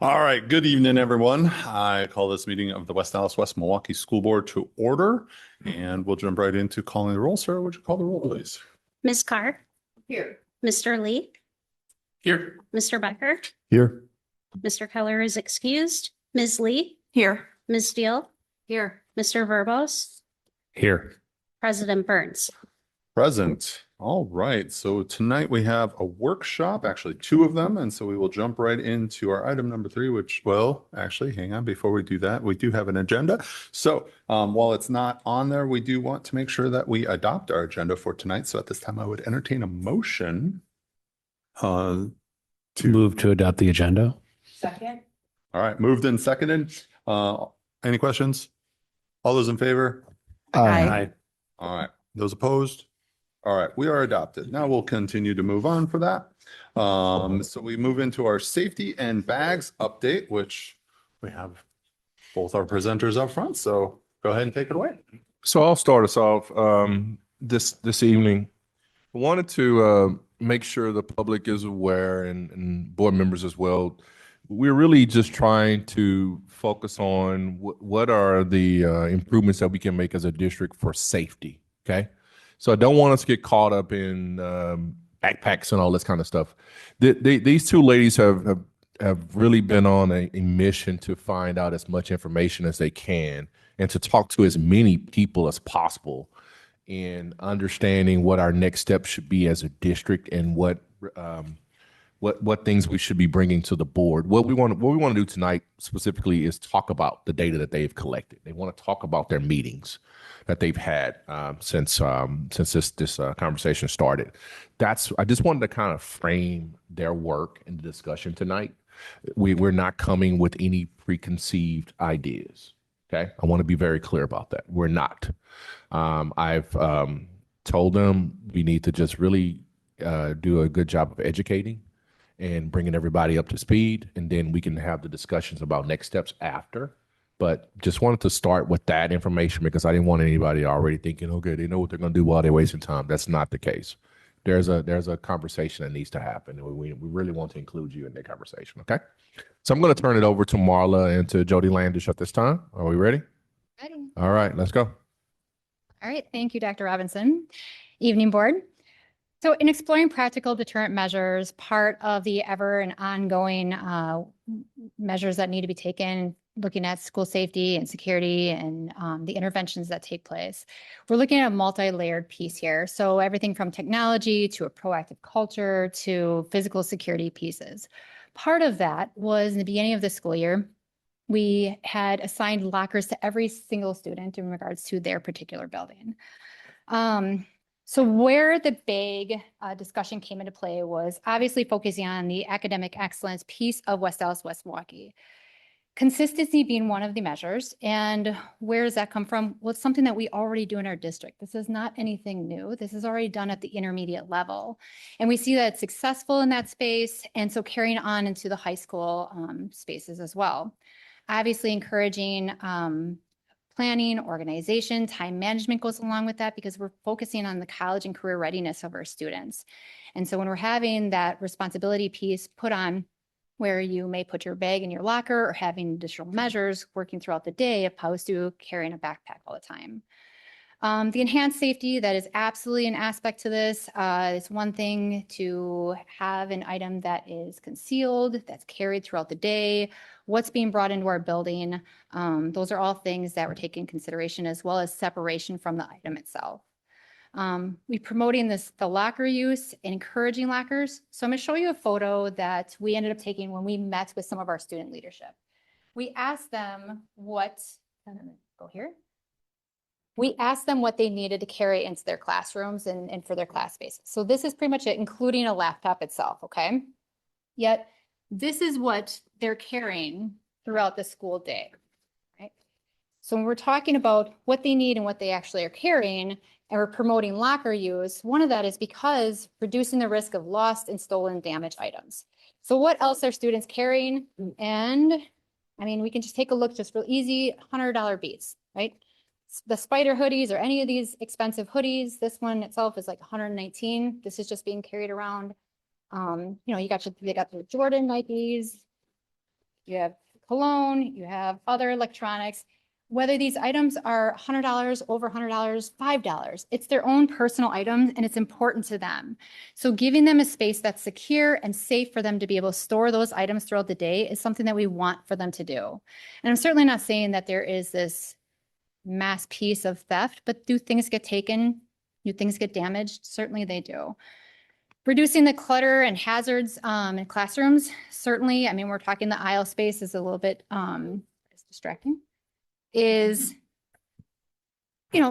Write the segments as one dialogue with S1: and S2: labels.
S1: All right, good evening, everyone. I call this meeting of the West Dallas West Milwaukee School Board to order, and we'll jump right into calling the roll. Sarah, would you call the roll, please?
S2: Ms. Carr?
S3: Here.
S2: Mr. Lee?
S1: Here.
S2: Mr. Becker?
S1: Here.
S2: Mr. Keller is excused. Ms. Lee?
S3: Here.
S2: Ms. Steele?
S3: Here.
S2: Mr. Verbos?
S1: Here.
S2: President Burns.
S1: Present. All right, so tonight we have a workshop, actually two of them, and so we will jump right into our item number 3, which, well, actually, hang on, before we do that, we do have an agenda. So while it's not on there, we do want to make sure that we adopt our agenda for tonight. So at this time, I would entertain a motion to
S4: move to adopt the agenda.
S3: Second.
S1: All right, moved and seconded. Any questions? All those in favor?
S3: Aye.
S1: All right, those opposed? All right, we are adopted. Now we'll continue to move on for that. So we move into our safety and bags update, which we have both our presenters up front. So go ahead and take it away.
S5: So I'll start us off this evening. I wanted to make sure the public is aware and board members as well. We're really just trying to focus on what are the improvements that we can make as a district for safety. Okay. So I don't want us to get caught up in backpacks and all this kind of stuff. These two ladies have really been on a mission to find out as much information as they can and to talk to as many people as possible in understanding what our next steps should be as a district and what things we should be bringing to the board. What we want to do tonight specifically is talk about the data that they've collected. They want to talk about their meetings that they've had since this conversation started. I just wanted to kind of frame their work in the discussion tonight. We're not coming with any preconceived ideas. Okay, I want to be very clear about that. We're not. I've told them we need to just really do a good job of educating and bringing everybody up to speed, and then we can have the discussions about next steps after. But just wanted to start with that information because I didn't want anybody already thinking, okay, they know what they're going to do while they're wasting time. That's not the case. There's a conversation that needs to happen, and we really want to include you in that conversation, okay? So I'm going to turn it over to Marla and to Jody Landish at this time. Are we ready?
S6: Ready.
S5: All right, let's go.
S6: All right. Thank you, Dr. Robinson. Evening, board. So in exploring practical deterrent measures, part of the ever and ongoing measures that need to be taken, looking at school safety and security and the interventions that take place, we're looking at a multi-layered piece here. So everything from technology to a proactive culture to physical security pieces. Part of that was in the beginning of the school year, we had assigned lockers to every single student in regards to their particular building. So where the big discussion came into play was obviously focusing on the academic excellence piece of West Dallas West Milwaukee. Consistency being one of the measures. And where does that come from? Well, it's something that we already do in our district. This is not anything new. This is already done at the intermediate level. And we see that it's successful in that space. And so carrying on into the high school spaces as well. Obviously encouraging planning, organization, time management goes along with that because we're focusing on the college and career readiness of our students. And so when we're having that responsibility piece put on where you may put your bag in your locker or having additional measures working throughout the day opposed to carrying a backpack all the time. The enhanced safety, that is absolutely an aspect to this. It's one thing to have an item that is concealed, that's carried throughout the day, what's being brought into our building. Those are all things that we're taking into consideration as well as separation from the item itself. We promoting the locker use and encouraging lockers. So I'm gonna show you a photo that we ended up taking when we met with some of our student leadership. We asked them We asked them what they needed to carry into their classrooms and for their class spaces. So this is pretty much it, including a laptop itself, okay? Yet this is what they're carrying throughout the school day, right? So when we're talking about what they need and what they actually are carrying, and we're promoting locker use, one of that is because reducing the risk of lost and stolen damaged items. So what else are students carrying? And I mean, we can just take a look, just real easy, $100 beads, right? The spider hoodies or any of these expensive hoodies, this one itself is like 119. This is just being carried around. You know, they got the Jordan Nikes. you have cologne, you have other electronics. Whether these items are $100, over $100, $5, it's their own personal items and it's important to them. So giving them a space that's secure and safe for them to be able to store those items throughout the day is something that we want for them to do. And I'm certainly not saying that there is this mass piece of theft, but do things get taken? Do things get damaged? Certainly they do. Reducing the clutter and hazards in classrooms, certainly, I mean, we're talking the aisle space is a little bit it's distracting, is, you know,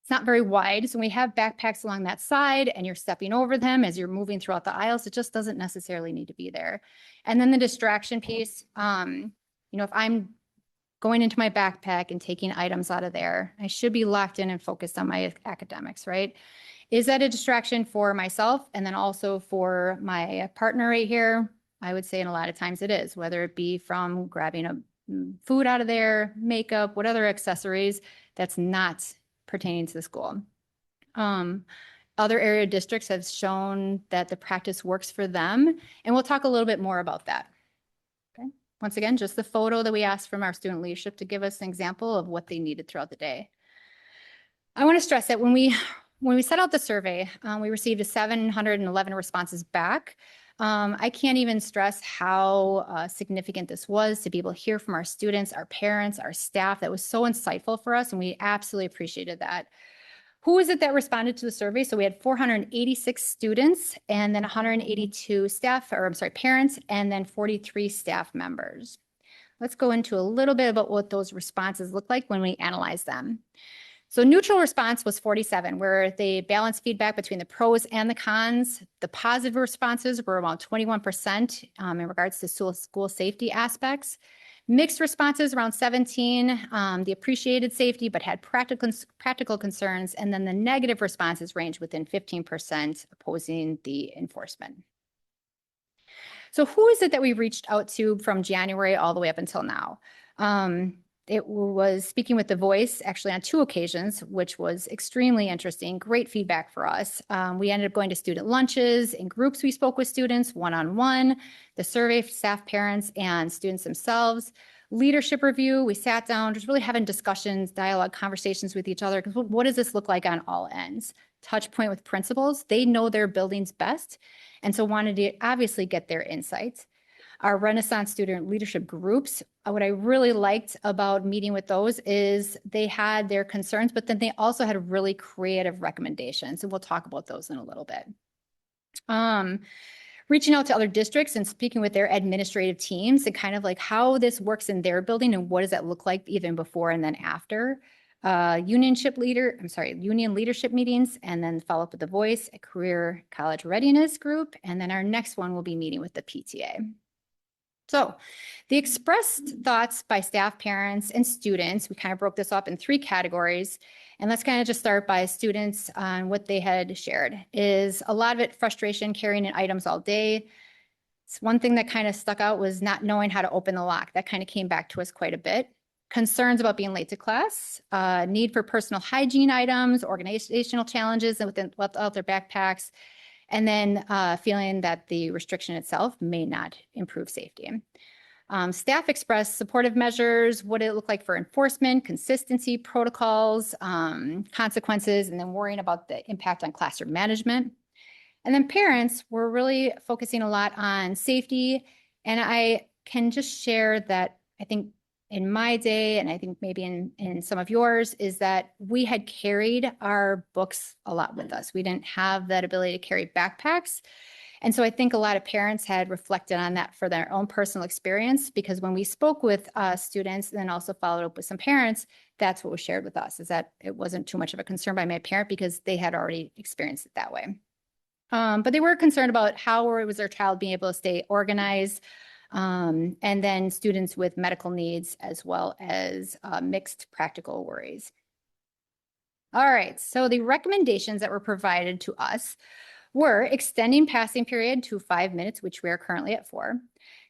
S6: it's not very wide. So when we have backpacks along that side and you're stepping over them as you're moving throughout the aisles, it just doesn't necessarily need to be there. And then the distraction piece, you know, if I'm going into my backpack and taking items out of there, I should be locked in and focused on my academics, right? Is that a distraction for myself and then also for my partner right here? I would say in a lot of times it is, whether it be from grabbing a food out of there, makeup, what other accessories that's not pertaining to the school. Other area districts have shown that the practice works for them, and we'll talk a little bit more about that. Okay. Once again, just the photo that we asked from our student leadership to give us an example of what they needed throughout the day. I want to stress that when we set out the survey, we received 711 responses back. I can't even stress how significant this was to be able to hear from our students, our parents, our staff. That was so insightful for us, and we absolutely appreciated that. Who is it that responded to the survey? So we had 486 students and then 182 staff, or I'm sorry, parents, and then 43 staff members. Let's go into a little bit about what those responses look like when we analyze them. So neutral response was 47, where they balanced feedback between the pros and the cons. The positive responses were around 21% in regards to school safety aspects. Mixed responses around 17, the appreciated safety but had practical concerns, and then the negative responses ranged within 15% opposing the enforcement. So who is it that we reached out to from January all the way up until now? It was speaking with The Voice actually on 2 occasions, which was extremely interesting, great feedback for us. We ended up going to student lunches. In groups, we spoke with students one-on-one, the survey for staff, parents, and students themselves. Leadership review, we sat down, just really having discussions, dialogue, conversations with each other. Because what does this look like on all ends? Touch point with principals. They know their buildings best, and so wanted to obviously get their insights. Our Renaissance student leadership groups, what I really liked about meeting with those is they had their concerns, but then they also had really creative recommendations. And we'll talk about those in a little bit. Reaching out to other districts and speaking with their administrative teams and kind of like how this works in their building and what does that look like even before and then after. Union leadership meetings, and then follow up with The Voice, a career college readiness group. And then our next one will be meeting with the PTA. So the expressed thoughts by staff, parents, and students, we kind of broke this up in 3 categories. And let's kind of just start by students on what they had shared. Is a lot of it frustration carrying in items all day. It's one thing that kind of stuck out was not knowing how to open the lock. That kind of came back to us quite a bit. Concerns about being late to class, need for personal hygiene items, organizational challenges without their backpacks, and then feeling that the restriction itself may not improve safety. Staff expressed supportive measures, what it looked like for enforcement, consistency, protocols, consequences, and then worrying about the impact on classroom management. And then parents were really focusing a lot on safety. And I can just share that I think in my day, and I think maybe in some of yours, is that we had carried our books a lot with us. We didn't have that ability to carry backpacks. And so I think a lot of parents had reflected on that for their own personal experience, because when we spoke with students and then also followed up with some parents, that's what was shared with us, is that it wasn't too much of a concern by my parent because they had already experienced it that way. But they were concerned about how was their child being able to stay organized, and then students with medical needs as well as mixed practical worries. All right, so the recommendations that were provided to us were extending passing period to 5 minutes, which we are currently at 4,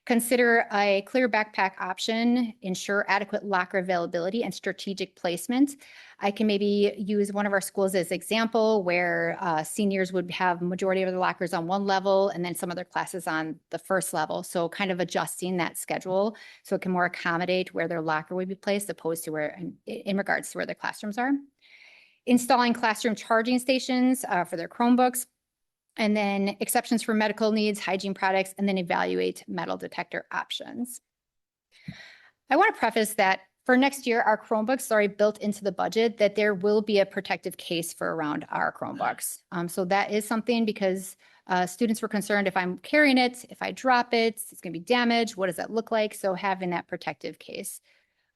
S6: Consider a clear backpack option, ensure adequate locker availability and strategic placement. I can maybe use one of our schools as example where seniors would have majority of their lockers on one level and then some other classes on the first level. So kind of adjusting that schedule so it can more accommodate where their locker would be placed opposed to where in regards to where their classrooms are. Installing classroom charging stations for their Chromebooks. And then exceptions for medical needs, hygiene products, and then evaluate metal detector options. I want to preface that for next year, our Chromebooks are already built into the budget that there will be a protective case for around our Chromebooks. So that is something because students were concerned if I'm carrying it, if I drop it, it's going to be damaged. What does that look like? So having that protective case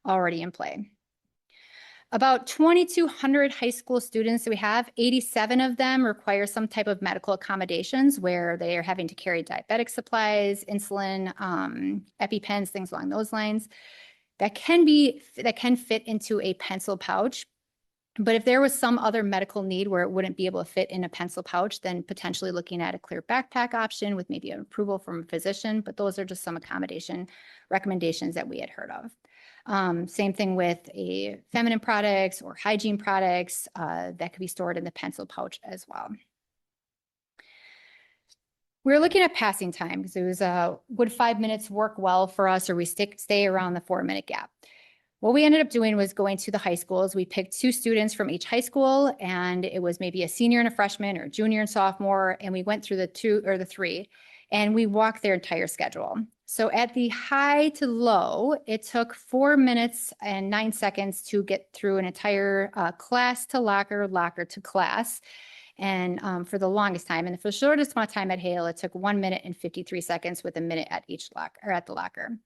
S6: already in play. About 2,200 high school students that we have, 87 of them require some type of medical accommodations where they are having to carry diabetic supplies, insulin, EpiPens, things along those lines. That can fit into a pencil pouch. But if there was some other medical need where it wouldn't be able to fit in a pencil pouch, then potentially looking at a clear backpack option with maybe an approval from a physician. But those are just some accommodation recommendations that we had heard of. Same thing with a feminine products or hygiene products that could be stored in the pencil pouch as well. We're looking at passing time because it was would 5 minutes work well for us or we stay around the 4-minute gap. What we ended up doing was going to the high schools. We picked 2 students from each high school and it was maybe a senior and a freshman or a junior and sophomore. And we went through the 2 or the 3 and we walked their entire schedule. So at the high to low, it took 4 minutes and 9 seconds to get through an entire class to locker, locker to class. And for the longest time, and for the shortest amount of time at Hale, it took 1 minute and 53 seconds with a minute at each locker or at the locker.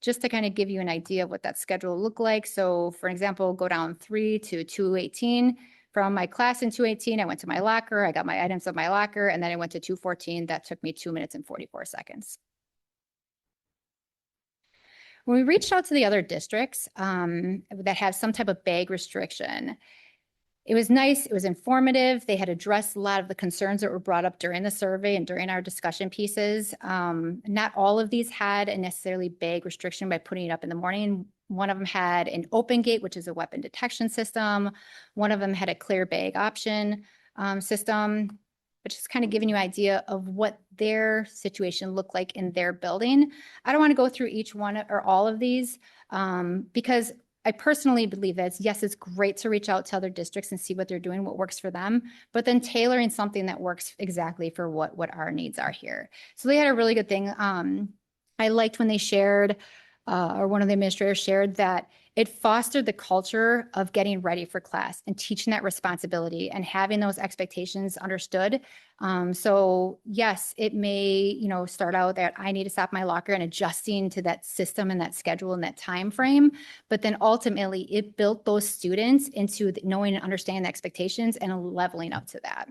S6: Just to kind of give you an idea of what that schedule looked like. So for example, go down 3 to 2:18. From my class in 2:18, I went to my locker, I got my items of my locker, and then I went to 2:14. That took me 2 minutes and 44 seconds. When we reached out to the other districts that have some type of bag restriction, it was nice, it was informative. They had addressed a lot of the concerns that were brought up during the survey and during our discussion pieces. Not all of these had a necessarily bag restriction by putting it up in the morning. One of them had an open gate, which is a weapon detection system. One of them had a clear bag option system, which is kind of giving you an idea of what their situation looked like in their building. I don't want to go through each one or all of these because I personally believe that yes, it's great to reach out to other districts and see what they're doing, what works for them, but then tailoring something that works exactly for what our needs are here. So they had a really good thing. I liked when they shared, or one of the administrators shared that it fostered the culture of getting ready for class and teaching that responsibility and having those expectations understood. So yes, it may, start out that I need to stop my locker and adjusting to that system and that schedule and that time frame. But then ultimately it built those students into knowing and understanding the expectations and leveling up to that.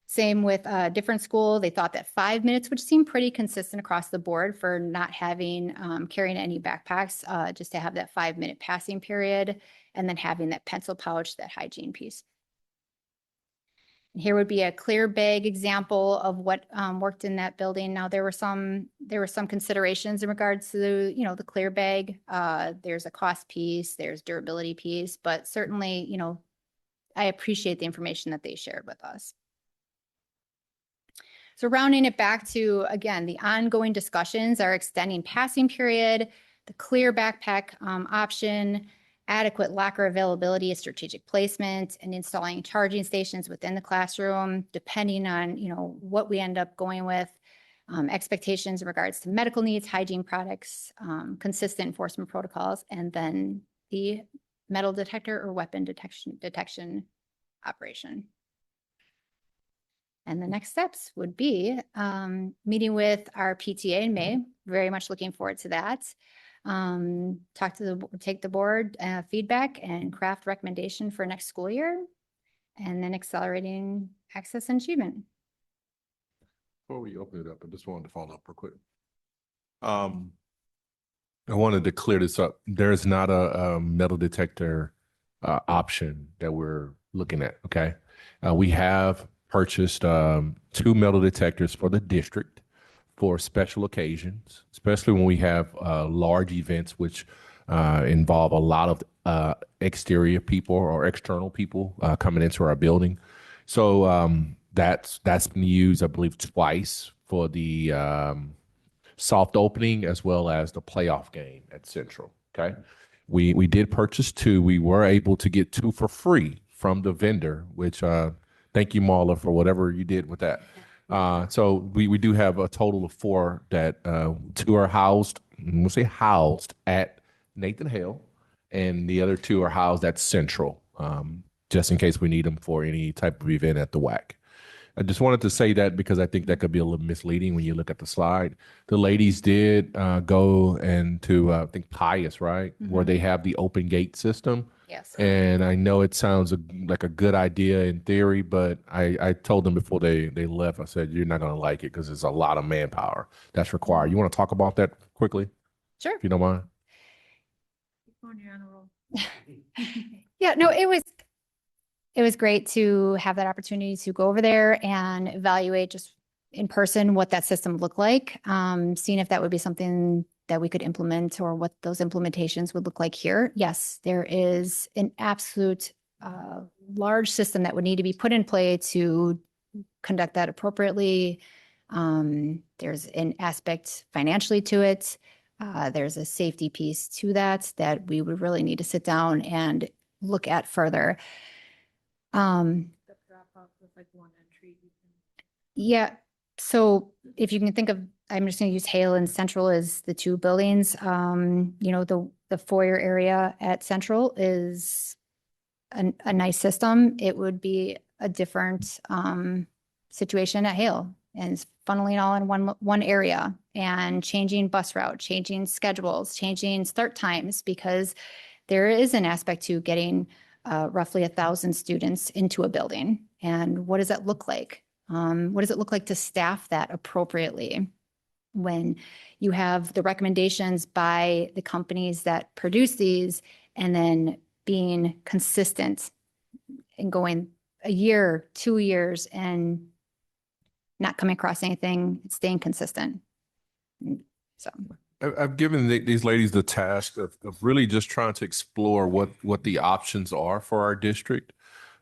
S6: Same with a different school. They thought that 5 minutes, which seemed pretty consistent across the board for not having, carrying any backpacks, just to have that 5 minute passing period and then having that pencil pouch, that hygiene piece. And here would be a clear bag example of what worked in that building. Now there were some considerations in regards to the clear bag. There's a cost piece, there's durability piece, but certainly, I appreciate the information that they shared with us. So rounding it back to, again, the ongoing discussions are extending passing period, the clear backpack option, adequate locker availability, strategic placement, and installing charging stations within the classroom, depending on, what we end up going with, expectations in regards to medical needs, hygiene products, consistent enforcement protocols, and then the metal detector or weapon detection operation. And the next steps would be meeting with our PTA in May. Very much looking forward to that. Take the board feedback and craft recommendation for next school year, and then accelerating access and achievement.
S5: Before we open it up, I just wanted to follow up real quick. I wanted to clear this up. There is not a metal detector option that we're looking at. Okay, we have purchased 2 metal detectors for the district for special occasions, especially when we have large events which involve a lot of exterior people or external people coming into our building. So that's been used, I believe, twice for the soft opening as well as the playoff game at Central. Okay, we did purchase 2. We were able to get 2 for free from the vendor, which thank you, Marla, for whatever you did with that. So we do have a total of 4 that 2 are housed, we'll say housed at Nathan Hale, and the other 2 are housed at Central, just in case we need them for any type of event at the WAC. I just wanted to say that because I think that could be a little misleading when you look at the slide. The ladies did go into, I think, Pius, right? Where they have the open gate system.
S6: Yes.
S5: And I know it sounds like a good idea in theory, but I told them before they left, I said, you're not going to like it because there's a lot of manpower that's required. You want to talk about that quickly,
S6: Sure.
S5: if you don't mind?
S6: Yeah, no, it was great to have that opportunity to go over there and evaluate just in person what that system looked like, seeing if that would be something that we could implement or what those implementations would look like here. Yes, there is an absolute large system that would need to be put in play to conduct that appropriately. There's an aspect financially to it. There's a safety piece to that we would really need to sit down and look at further. Yeah. So if you can think of, I'm just going to use Hale and Central as the 2 buildings. The foyer area at Central is a nice system. It would be a different situation at Hale, and it's funneling all in one area and changing bus route, changing schedules, changing start times, because there is an aspect to getting roughly 1,000 students into a building. And what does that look like? What does it look like to staff that appropriately when you have the recommendations by the companies that produce these and then being consistent and going a year, 2 years and not coming across anything, staying consistent. So
S5: I've given these ladies the task of really just trying to explore what the options are for our district.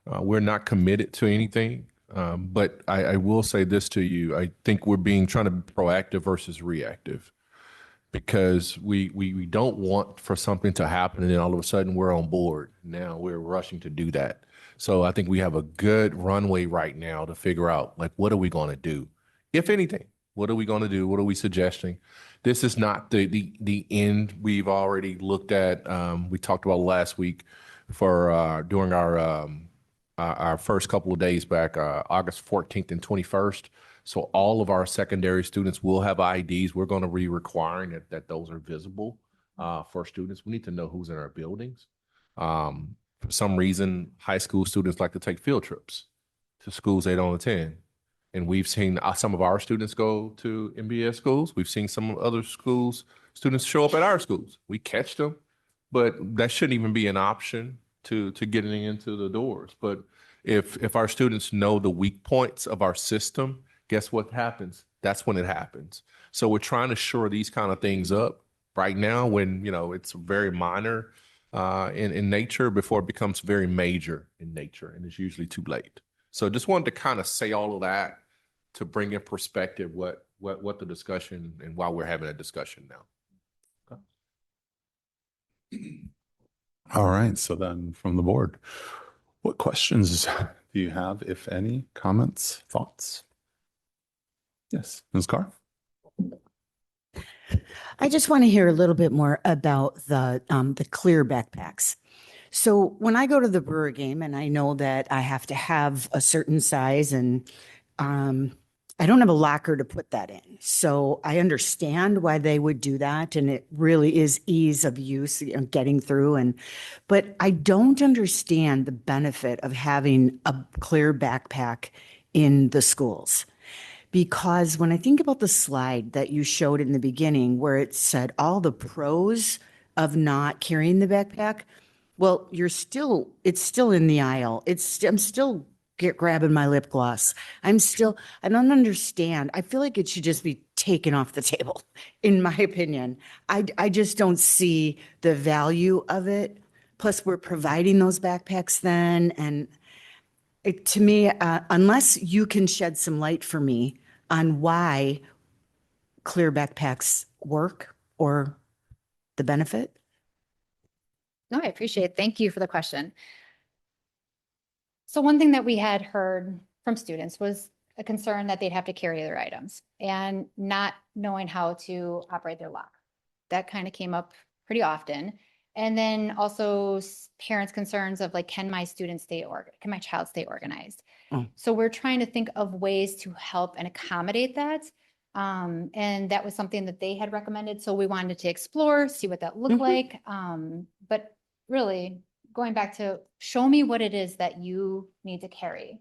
S5: We're not committed to anything, but I will say this to you. I think we're trying to be proactive versus reactive, because we don't want for something to happen and then all of a sudden we're on board. Now we're rushing to do that. So I think we have a good runway right now to figure out, like, what are we going to do? If anything, what are we going to do? What are we suggesting? This is not the end. We've already looked at, we talked about last week for during our first couple of days back, August 14th and 21st. So all of our secondary students will have IDs. We're going to be requiring that those are visible for students. We need to know who's in our buildings. For some reason, high school students like to take field trips to schools they don't attend. And we've seen some of our students go to MBS schools. We've seen some other schools, students show up at our schools. We catch them, but that shouldn't even be an option to getting into the doors. But if our students know the weak points of our system, guess what happens? That's when it happens. So we're trying to shore these kind of things up right now when, it's very minor in nature before it becomes very major in nature, and it's usually too late. So just wanted to kind of say all of that to bring in perspective what the discussion and why we're having a discussion now. Okay.
S1: All right. So then from the board, what questions do you have, if any? Comments, thoughts? Yes, Ms. Carr?
S7: I just want to hear a little bit more about the clear backpacks. So when I go to the Brewer game, and I know that I have to have a certain size, and I don't have a locker to put that in. So I understand why they would do that, and it really is ease of use, getting through. But I don't understand the benefit of having a clear backpack in the schools. Because when I think about the slide that you showed in the beginning, where it said all the pros of not carrying the backpack, well, it's still in the aisle. I'm still grabbing my lip gloss. I don't understand. I feel like it should just be taken off the table, in my opinion. I just don't see the value of it. Plus, we're providing those backpacks then. And to me, unless you can shed some light for me on why clear backpacks work or the benefit.
S6: No, I appreciate it. Thank you for the question. So one thing that we had heard from students was a concern that they'd have to carry their items and not knowing how to operate their lock. That kind of came up pretty often. And then also parents' concerns of like, can my child stay organized?
S7: Oh.
S6: So we're trying to think of ways to help and accommodate that. And that was something that they had recommended. So we wanted to explore, see what that looked like. But really going back to show me what it is that you need to carry.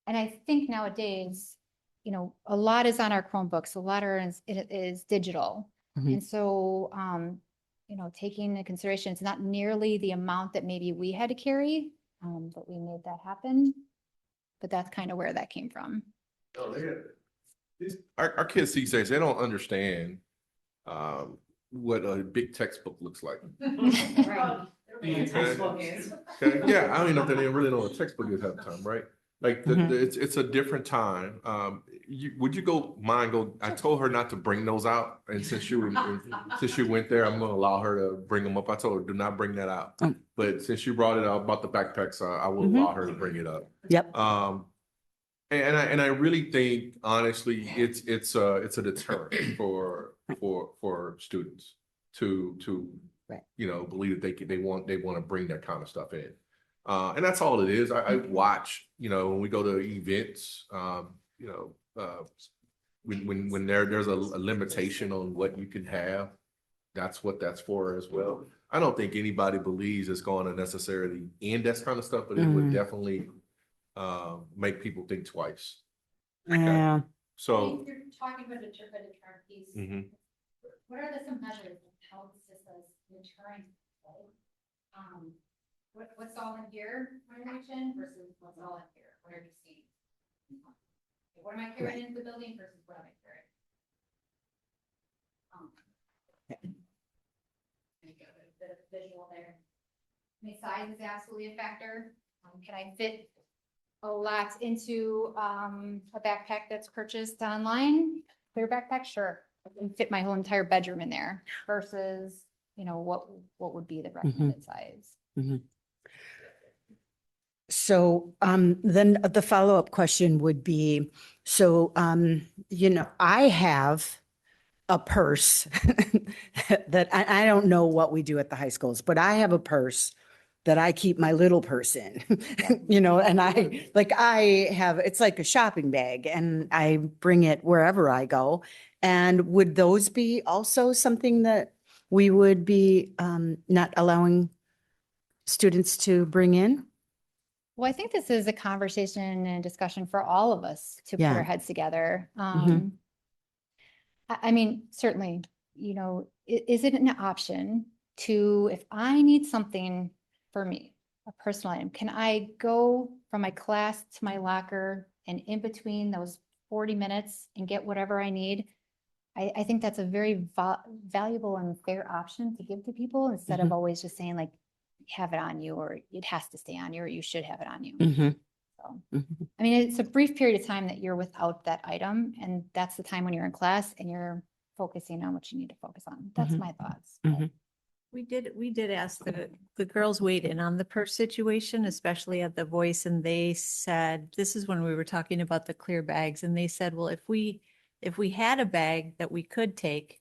S6: And I think nowadays, a lot is on our Chromebooks, a lot is digital.
S7: Mhm.
S6: And so, taking into consideration, it's not nearly the amount that maybe we had to carry, but we made that happen. But that's kind of where that came from.
S5: Our kids these days, they don't understand what a big textbook looks like. Okay. Yeah, I don't even know if they really know what a textbook is half the time, right? Like it's a different time. Would you mind go? I told her not to bring those out, and since you went there, I'm going to allow her to bring them up. I told her do not bring that out. But since you brought it up about the backpacks, I will allow her to bring it up.
S7: Yep.
S5: And I really think honestly, it's a deterrent for students to
S7: Right.
S5: believe that they want to bring that kind of stuff in. And that's all it is. I watch, when we go to events, when there's a limitation on what you can have, that's what that's for as well. I don't think anybody believes it's going to necessarily end that kind of stuff, but it would definitely make people think twice.
S7: Yeah.
S5: So,
S6: You're talking about a deterrent piece.
S5: mhm.
S6: What are some measures that help this as deterrent? What's all in here when I reach in versus what's all in here? What are you seeing? What am I carrying into the building versus what am I carrying? There you go, a bit of visual there. I mean, size is absolutely a factor. Can I fit a lot into a backpack that's purchased online? Clear backpack, sure. I can fit my whole entire bedroom in there versus, what would be the recommended size?
S7: So then the follow-up question would be, so, I have a purse that I don't know what we do at the high schools, but I have a purse that I keep my little purse in, and it's like a shopping bag and I bring it wherever I go. And would those be also something that we would be not allowing students to bring in?
S6: Well, I think this is a conversation and discussion for all of us to put
S7: Yeah.
S6: our heads together.
S7: Mhm.
S6: I mean, certainly, is it an option to, if I need something for me, a personal item, can I go from my class to my locker and in between those 40 minutes and get whatever I need? I think that's a very valuable and fair option to give to people instead of always just saying like, have it on you, or it has to stay on you, or you should have it on you. So, I mean, it's a brief period of time that you're without that item, and that's the time when you're in class and you're focusing on what you need to focus on. That's my thoughts.
S3: We did ask the girls weighed in on the purse situation, especially at the Voice, and they said, this is when we were talking about the clear bags, and they said, well, if we had a bag that we could take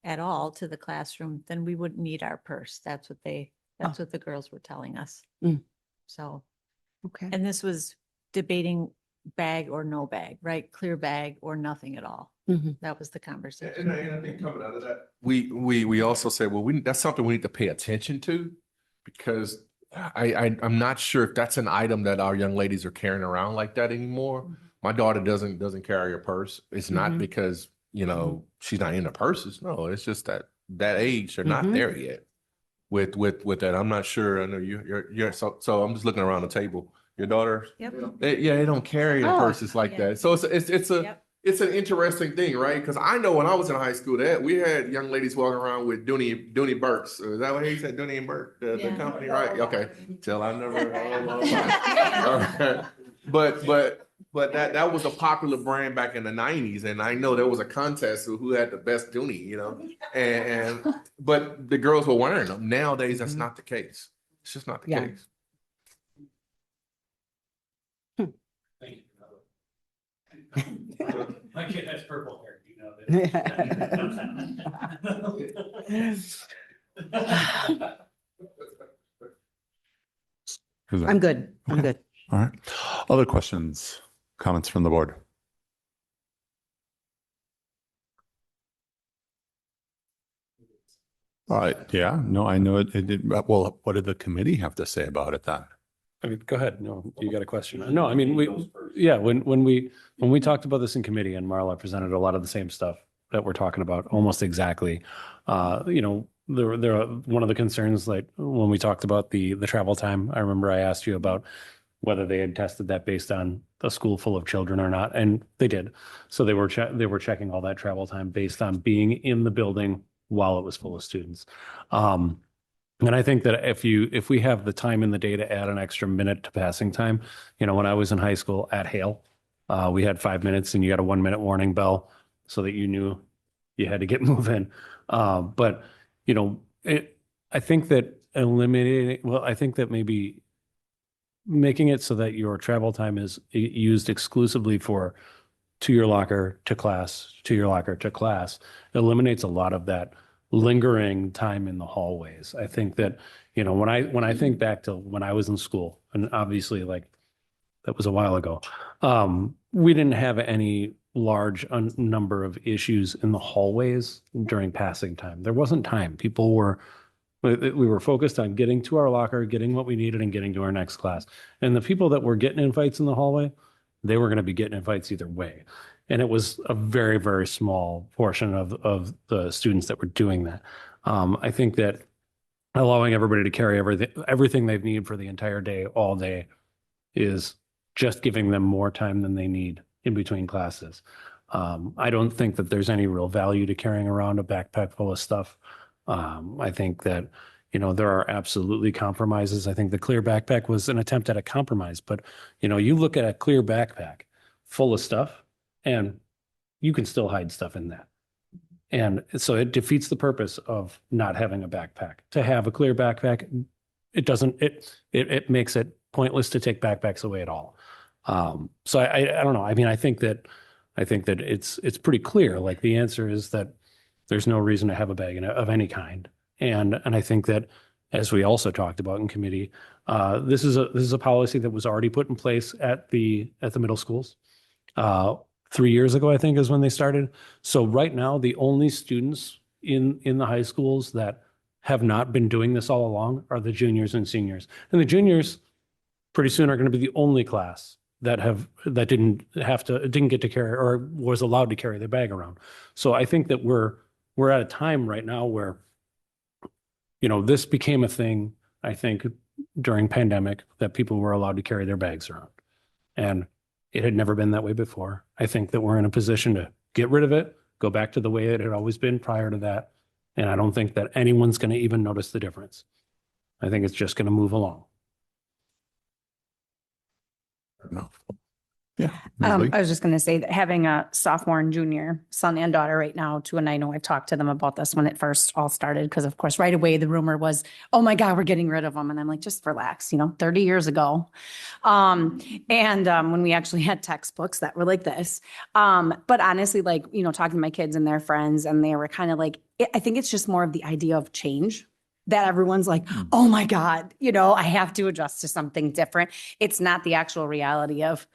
S3: at all to the classroom, then we wouldn't need our purse. That's what the girls were telling us. So,
S7: Okay.
S3: and this was debating bag or no bag, right? Clear bag or nothing at all. That was the conversation.
S5: And I think coming out of that, we also said, well, that's something we need to pay attention to, because I'm not sure if that's an item that our young ladies are carrying around like that anymore. My daughter doesn't carry a purse. It's not because, she's not into purses. No, it's just that age, they're not there yet with that. I'm not sure. I know you're so I'm just looking around the table. Your daughter?
S3: Yep.
S5: They don't carry the
S2: Oh,
S5: purses like
S3: yeah.
S5: that. So it's a
S3: Yep.
S5: it's an interesting thing, right? Because I know when I was in high school that we had young ladies walking around with Dooney Burks. Is that what he said? Dooney and Burke, the
S3: Yeah.
S5: company, right? Okay. Till I never. All right. But that was a popular brand back in the 90s, and I know there was a contest of who had the best Dooney, you know, and but the girls were wearing them. Nowadays, that's not the case. It's just not the
S7: Yeah.
S5: case.
S4: My kid has purple hair, you know
S1: Who's that?
S7: I'm good. I'm good.
S1: All right. Other questions, comments from the board? All right. Yeah. No, I know it did. Well, what did the committee have to say about it then?
S4: I mean, go ahead. No, you got a question. No, I mean, when we talked about this in committee and Marla presented a lot of the same stuff that we're talking about, almost exactly. You know, there are one of the concerns, like when we talked about the travel time, I remember I asked you about whether they had tested that based on a school full of children or not, and they did. So they were checking all that travel time based on being in the building while it was full of students. And I think that if we have the time in the day to add an extra minute to passing time, you know, when I was in high school at Hale, we had 5 minutes and you got a 1 minute warning bell so that you knew you had to get moving. But, you know, I think that I think that maybe making it so that your travel time is used exclusively for to your locker to class, to your locker to class, eliminates a lot of that lingering time in the hallways. I think that, you know, when I think back to when I was in school, and obviously like that was a while ago, we didn't have any large number of issues in the hallways during passing time. There wasn't time. We were focused on getting to our locker, getting what we needed, and getting to our next class. And the people that were getting in fights in the hallway, they were going to be getting in fights either way. And it was a very, very small portion of the students that were doing that. I think that allowing everybody to carry everything they need for the entire day, all day, is just giving them more time than they need in between classes. I don't think that there's any real value to carrying around a backpack full of stuff. I think that, you know, there are absolutely compromises. I think the clear backpack was an attempt at a compromise, but, you know, you look at a clear backpack full of stuff and you can still hide stuff in that. And so it defeats the purpose of not having a backpack. To have a clear backpack, it makes it pointless to take backpacks away at all. So I don't know. I mean, I think that it's pretty clear. Like the answer is that there's no reason to have a bag of any kind. And I think that, as we also talked about in committee, this is a policy that was already put in place at the middle schools. 3 years ago, I think, is when they started. So right now, the only students in the high schools that have not been doing this all along are the juniors and seniors. And the juniors pretty soon are going to be the only class that didn't get to carry or was allowed to carry their bag around. So I think that we're at a time right now where, you know, this became a thing, I think, during pandemic, that people were allowed to carry their bags around. And it had never been that way before. I think that we're in a position to get rid of it, go back to the way it had always been prior to that. And I don't think that anyone's going to even notice the difference. I think it's just going to move along.
S1: No. Yeah. Ms. Lee?
S8: I was just going to say that having a sophomore and junior son and daughter right now too, and I know I've talked to them about this when it first all started, because of course, right away, the rumor was, oh my God, we're getting rid of them. And I'm like, just relax, 30 years ago. When we actually had textbooks that were like this. But honestly, talking to my kids and their friends, and they were kind of like, I think it's just more of the idea of change. That everyone's like, oh my God, I have to adjust to something different. It's not the actual reality of,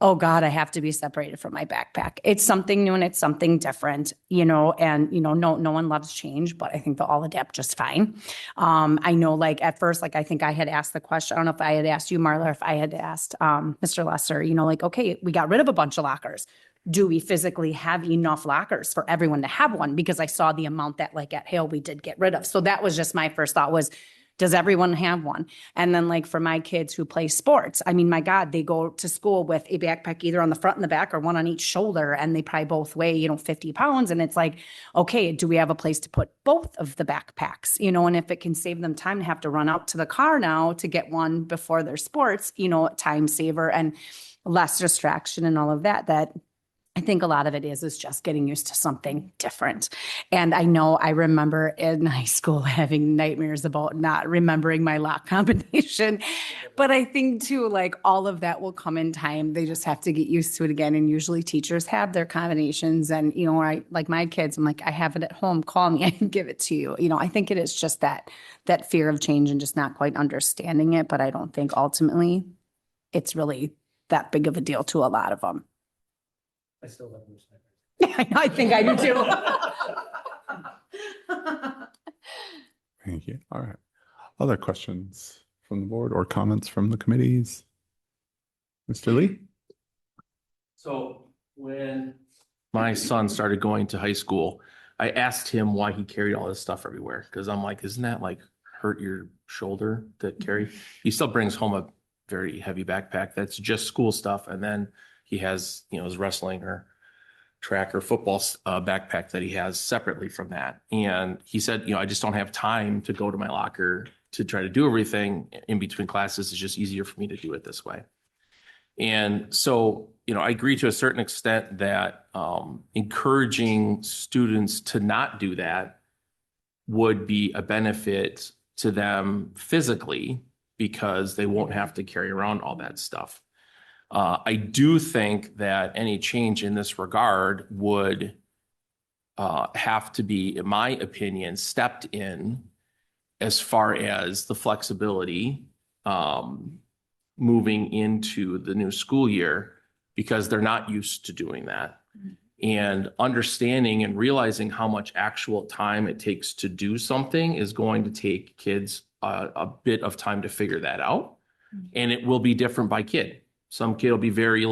S8: oh God, I have to be separated from my backpack. It's something new and it's something different, no one loves change, but I think they'll all adapt just fine. I know at first, I think I had asked the question, I don't know if I had asked you, Marla, or if I had asked Mr. Lesser, okay, we got rid of a bunch of lockers. Do we physically have enough lockers for everyone to have one? Because I saw the amount that at Hale we did get rid of. So that was just my first thought was, Does everyone have one? And then like for my kids who play sports, I mean, my God, they go to school with a backpack either on the front and the back or one on each shoulder, and they probably both weigh, 50 pounds. And it's like, okay, do we have a place to put both of the backpacks? And if it can save them time to have to run out to the car now to get one before their sports, time saver and less distraction and all of that, I think a lot of it is just getting used to something different. And I remember in high school having nightmares about not remembering my lock combination. But I think too, like all of that will come in time. They just have to get used to it again. And usually teachers have their combinations. And, like my kids, I'm like, I have it at home, call me, I can give it to you. I think it is just that fear of change and just not quite understanding it. But I don't think ultimately it's really that big of a deal to a lot of them.
S4: I still have understanding.
S8: I think I do too.
S1: Thank you. All right. Other questions from the board or comments from the committees? Mr. Lee?
S9: So when my son started going to high school, I asked him why he carried all this stuff everywhere. Cause I'm like, isn't that like hurt your shoulder to carry? He still brings home a very heavy backpack that's just school stuff. And then he has, his wrestling or track or football backpack that he has separately from that. And he said, I just don't have time to go to my locker to try to do everything in between classes. It's just easier for me to do it this way. And so, I agree to a certain extent that encouraging students to not do that would be a benefit to them physically because they won't have to carry around all that stuff. I do think that any change in this regard would have to be, in my opinion, stepped in as far as the flexibility moving into the new school year, because they're not used to doing that. And understanding and realizing how much actual time it takes to do something is going to take kids a bit of time to figure that out. And it will be different by kid. Some kid will be very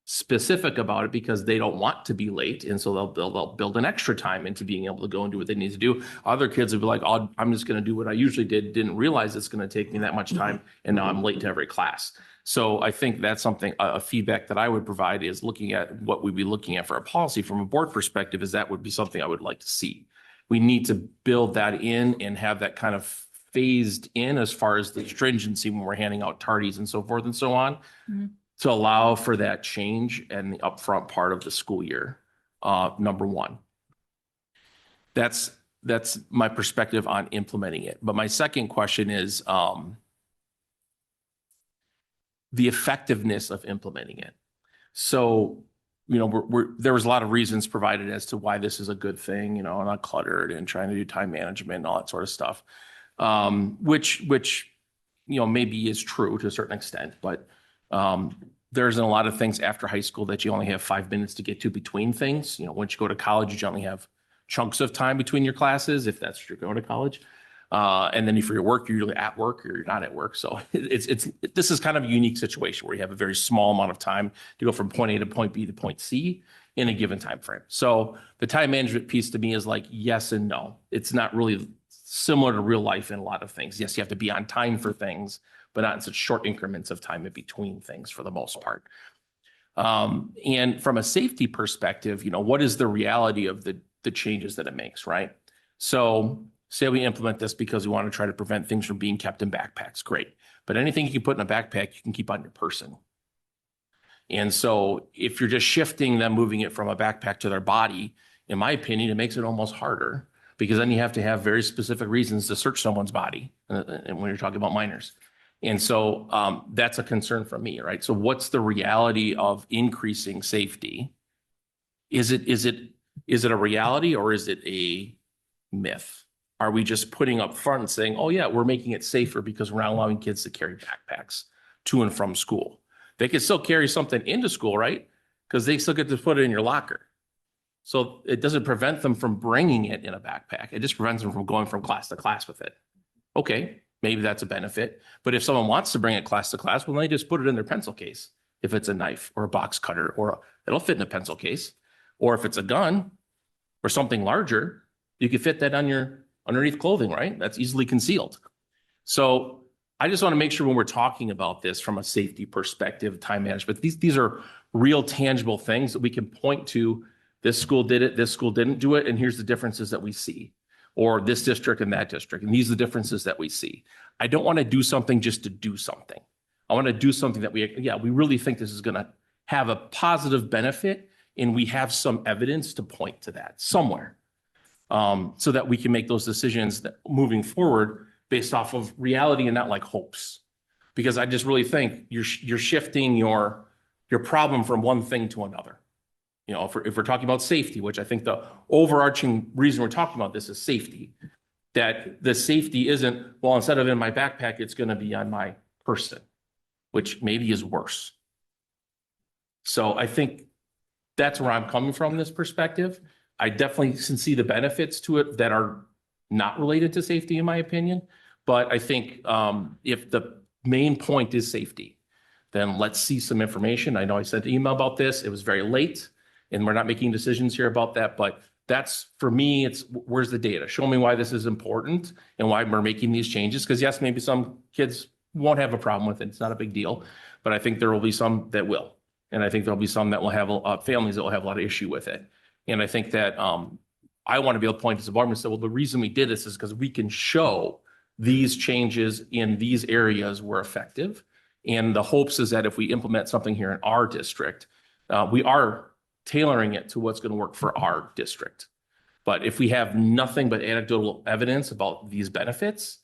S9: specific about it because they don't want to be late. And so they'll build an extra time into being able to go and do what they need to do. Other kids will be like, oh, I'm just going to do what I usually didn't realize it's going to take me that much time. And now I'm late to every class. So I think that's something, a feedback that I would provide is looking at what we'd be looking at for a policy from a board perspective is that would be something I would like to see. We need to build that in and have that kind of phased in as far as the stringency when we're handing out tardies and so forth and so on to allow for that change and the upfront part of the school year. Number one, that's my perspective on implementing it. But my second question is the effectiveness of implementing it. So, there was a lot of reasons provided as to why this is a good thing, not cluttered and trying to do time management and all that sort of stuff. Which maybe is true to a certain extent, but there's a lot of things after high school that you only have 5 minutes to get to between things. Once you go to college, you generally have chunks of time between your classes, if that's what you're going to college. And then for your work, you're usually at work or you're not at work. So this is kind of a unique situation where you have a very small amount of time to go from point A to point B to point C in a given time frame. So the time management piece to me is like yes and no. It's not really similar to real life in a lot of things. Yes, you have to be on time for things, but not in such short increments of time in between things for the most part. And from a safety perspective, what is the reality of the changes that it makes, right? So say we implement this because we want to try to prevent things from being kept in backpacks, great. But anything you can put in a backpack, you can keep on your person. And so if you're just shifting them, moving it from a backpack to their body, in my opinion, it makes it almost harder because then you have to have very specific reasons to search someone's body. And when you're talking about minors. And so that's a concern for me, right? So what's the reality of increasing safety? Is it a reality or is it a myth? Are we just putting up front and saying, oh yeah, we're making it safer because we're not allowing kids to carry backpacks to and from school? They can still carry something into school, right? Because they still get to put it in your locker. So it doesn't prevent them from bringing it in a backpack. It just prevents them from going from class to class with it. Okay, maybe that's a benefit. But if someone wants to bring it class to class, well, they just put it in their pencil case. If it's a knife or a box cutter, it'll fit in a pencil case. Or if it's a gun or something larger, you can fit that on your underneath clothing, right? That's easily concealed. So I just want to make sure when we're talking about this from a safety perspective, time management, these are real tangible things that we can point to. This school did it, this school didn't do it, and here's the differences that we see. Or this district and that district, and these are the differences that we see. I don't want to do something just to do something. I want to do something that we really think this is going to have a positive benefit, and we have some evidence to point to that somewhere, so that we can make those decisions that moving forward based off of reality and not like hopes. Because I just really think you're shifting your problem from one thing to another. You know, if we're talking about safety, which I think the overarching reason we're talking about this is safety, that the safety isn't, well, instead of in my backpack, it's going to be on my person, which maybe is worse. So I think that's where I'm coming from, this perspective. I definitely can see the benefits to it that are not related to safety, in my opinion. But I think if the main point is safety, then let's see some information. I know I sent an email about this. It was very late, and we're not making decisions here about that. But that's, for me, it's where's the data? Show me why this is important and why we're making these changes. Because yes, maybe some kids won't have a problem with it. It's not a big deal. But I think there will be some that will. And I think there'll be some that will have families that will have a lot of issue with it. And I think that I want to be able to point to the board and say, well, the reason we did this is because we can show these changes in these areas were effective. And the hopes is that if we implement something here in our district, we are tailoring it to what's going to work for our district. But if we have nothing but anecdotal evidence about these benefits,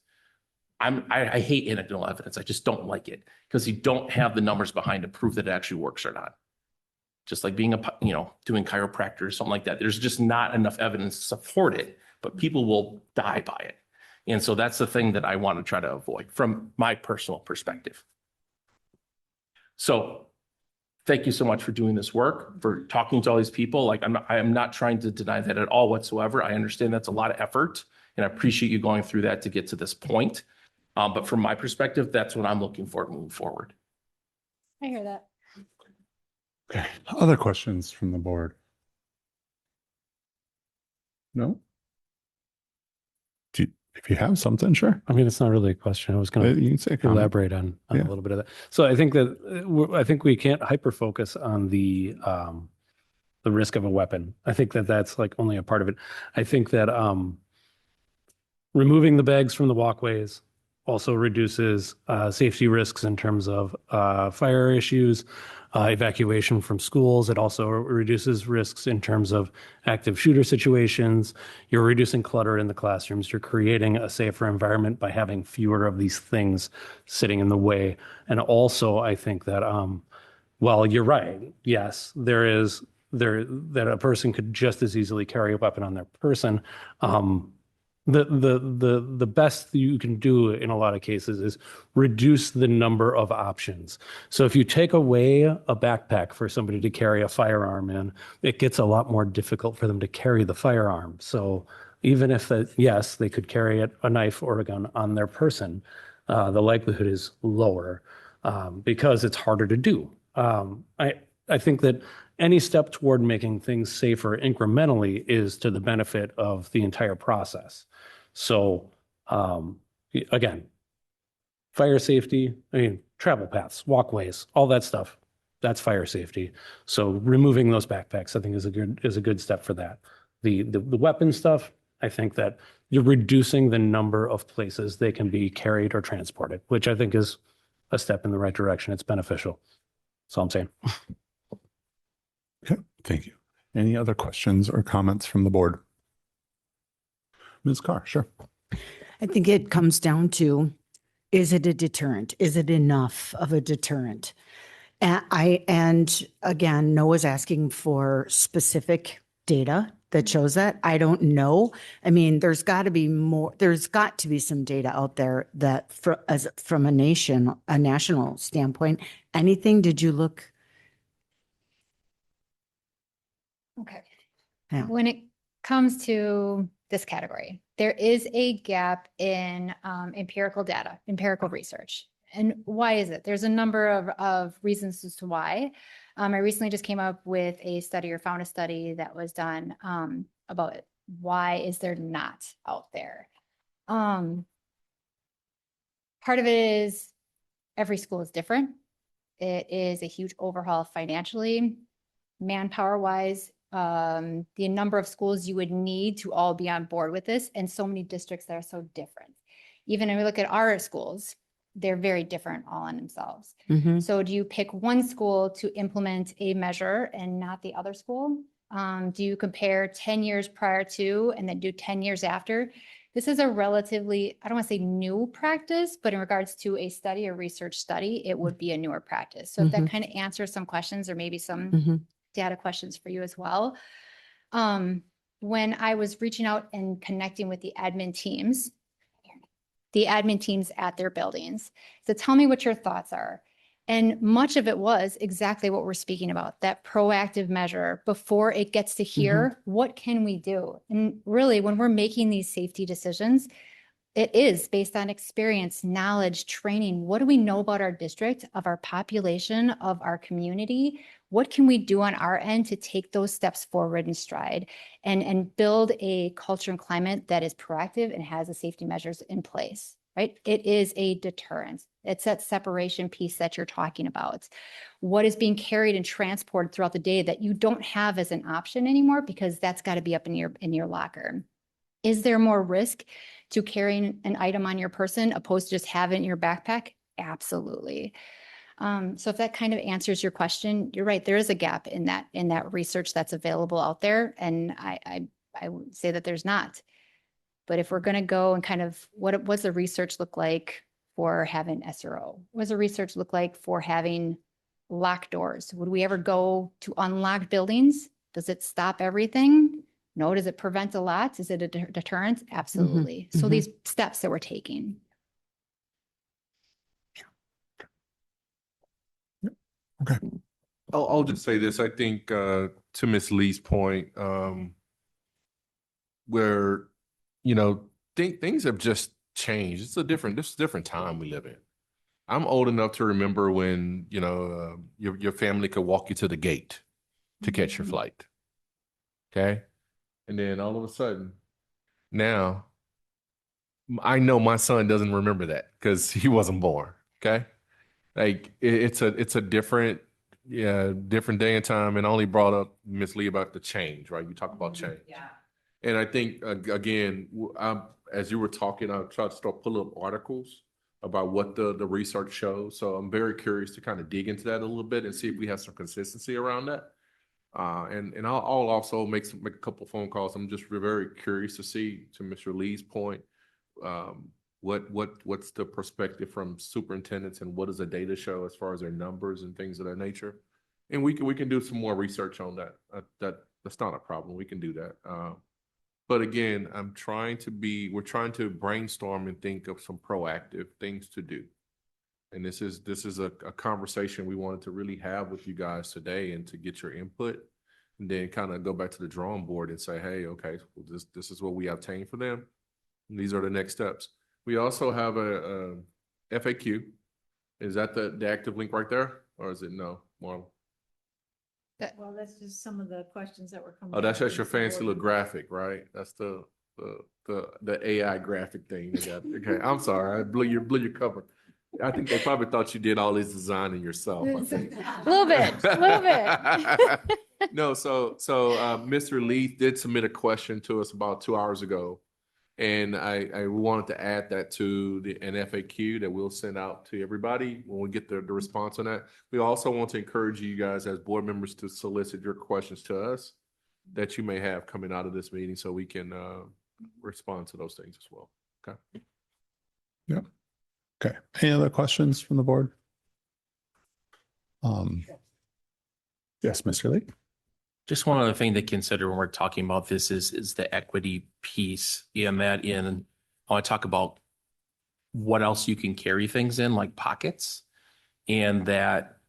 S9: I hate anecdotal evidence. I just don't like it because you don't have the numbers behind to prove that it actually works or not. Just like being doing chiropractor or something like that. There's just not enough evidence to support it, but people will die by it. And so that's the thing that I want to try to avoid from my personal perspective. So thank you so much for doing this work, for talking to all these people. Like I am not trying to deny that at all whatsoever. I understand that's a lot of effort, and I appreciate you going through that to get to this point. But from my perspective, that's what I'm looking for moving forward.
S6: I hear that.
S1: Okay. Other questions from the board? No? If you have something, sure.
S4: I mean, it's not really a question. I was going
S1: You can say a comment.
S4: elaborate on
S1: Yeah.
S4: a little bit of that. So I think that I think we can't hyper focus on the risk of a weapon. I think that that's like only a part of it. I think that removing the bags from the walkways also reduces safety risks in terms of fire issues, evacuation from schools. It also reduces risks in terms of active shooter situations. You're reducing clutter in the classrooms. You're creating a safer environment by having fewer of these things sitting in the way. And also, I think that, well, you're right. Yes, that a person could just as easily carry a weapon on their person. The best you can do in a lot of cases is reduce the number of options. So if you take away a backpack for somebody to carry a firearm in, it gets a lot more difficult for them to carry the firearm. So even if yes, they could carry a knife or a gun on their person, the likelihood is lower because it's harder to do. I think that any step toward making things safer incrementally is to the benefit of the entire process. So again, fire safety, I mean, travel paths, walkways, all that stuff, that's fire safety. So removing those backpacks, I think is a good step for that. The weapon stuff, I think that you're reducing the number of places they can be carried or transported, which I think is a step in the right direction. It's beneficial. That's all I'm saying.
S1: Okay, thank you. Any other questions or comments from the board? Ms. Carr, sure.
S7: I think it comes down to, is it a deterrent? Is it enough of a deterrent? And again, Noah's asking for specific data that shows that. I don't know. I mean, there's got to be more, there's got to be some data out there that from a national standpoint. Anything, did you look?
S6: Okay.
S7: Yeah.
S6: When it comes to this category, there is a gap in empirical data, empirical research. And why is it? There's a number of reasons as to why. I recently just came up with a study or found a study that was done about why is there not out there. Part of it is every school is different. It is a huge overhaul financially, manpower wise. The number of schools you would need to all be on board with this, and so many districts that are so different. Even if we look at our schools, they're very different all on themselves.
S7: Mhm.
S6: So do you pick one school to implement a measure and not the other school? Do you compare 10 years prior to and then do 10 years after? This is a relatively, I don't want to say new practice, but in regards to a study or research study, it would be a newer practice. So if that kind of answers some questions or maybe some
S7: Mhm.
S6: data questions for you as well. When I was reaching out and connecting with the admin teams at their buildings. So tell me what your thoughts are. And much of it was exactly what we're speaking about, that proactive measure before it gets to here, what can we do? And really, when we're making these safety decisions, it is based on experience, knowledge, training. What do we know about our district, of our population, of our community? What can we do on our end to take those steps forward in stride and build a culture and climate that is proactive and has the safety measures in place, right? It is a deterrence. It's that separation piece that you're talking about. What is being carried and transported throughout the day that you don't have as an option anymore because that's got to be up in your locker. Is there more risk to carrying an item on your person opposed to just having it in your backpack? Absolutely. So if that kind of answers your question, you're right. There is a gap in that research that's available out there. And I would say that there's not. But if we're going to go and kind of, what's the research look like for having SRO? What does the research look like for having locked doors? Would we ever go to unlocked buildings? Does it stop everything? No. Does it prevent a lot? Is it a deterrent? Absolutely. So these steps that we're taking.
S1: Okay.
S5: I'll just say this. I think to Ms. Lee's point, where things have just changed. This is a different time we live in. I'm old enough to remember when your family could walk you to the gate to catch your flight. Okay, and then all of a sudden, now I know my son doesn't remember that because he wasn't born. Okay. Like it's a different day and time, and I only brought up Miss Lee about the change, right? You talk about change.
S3: Yeah.
S5: And I think again, as you were talking, I tried to start pulling up articles about what the research shows. So I'm very curious to kind of dig into that a little bit and see if we have some consistency around that. And I'll also make a couple phone calls. I'm just very curious to see, to Mr. Lee's point, what's the perspective from superintendents and what does the data show as far as their numbers and things of that nature. And we can do some more research on that. That's not a problem. We can do that. But again, we're trying to brainstorm and think of some proactive things to do. And this is a conversation we wanted to really have with you guys today and to get your input and then kind of go back to the drawing board and say, hey, okay, well, this is what we obtained for them. And these are the next steps. We also have a FAQ. Is that the active link right there? Or is it no, Marlon?
S3: Well, that's just some of the questions that were coming.
S5: Oh, that's
S3: up
S5: just your
S3: from the
S5: fancy
S3: board.
S5: little graphic, right? That's the AI graphic thing you got. Okay, I'm sorry, I blew your cover. I think they probably thought you did all this designing yourself. I think.
S6: A little bit.
S5: No, so Mr. Leith did submit a question to us about 2 hours ago. And I wanted to add that to an FAQ that we'll send out to everybody when we get the response on that. We also want to encourage you guys as board members to solicit your questions to us that you may have coming out of this meeting so we can respond to those things as well. Okay.
S1: Yeah. Okay. Any other questions from the board? Yes, Mr. Lee.
S9: Just one other thing to consider when we're talking about this is the equity piece in that I want to talk about what else you can carry things in, like pockets, and that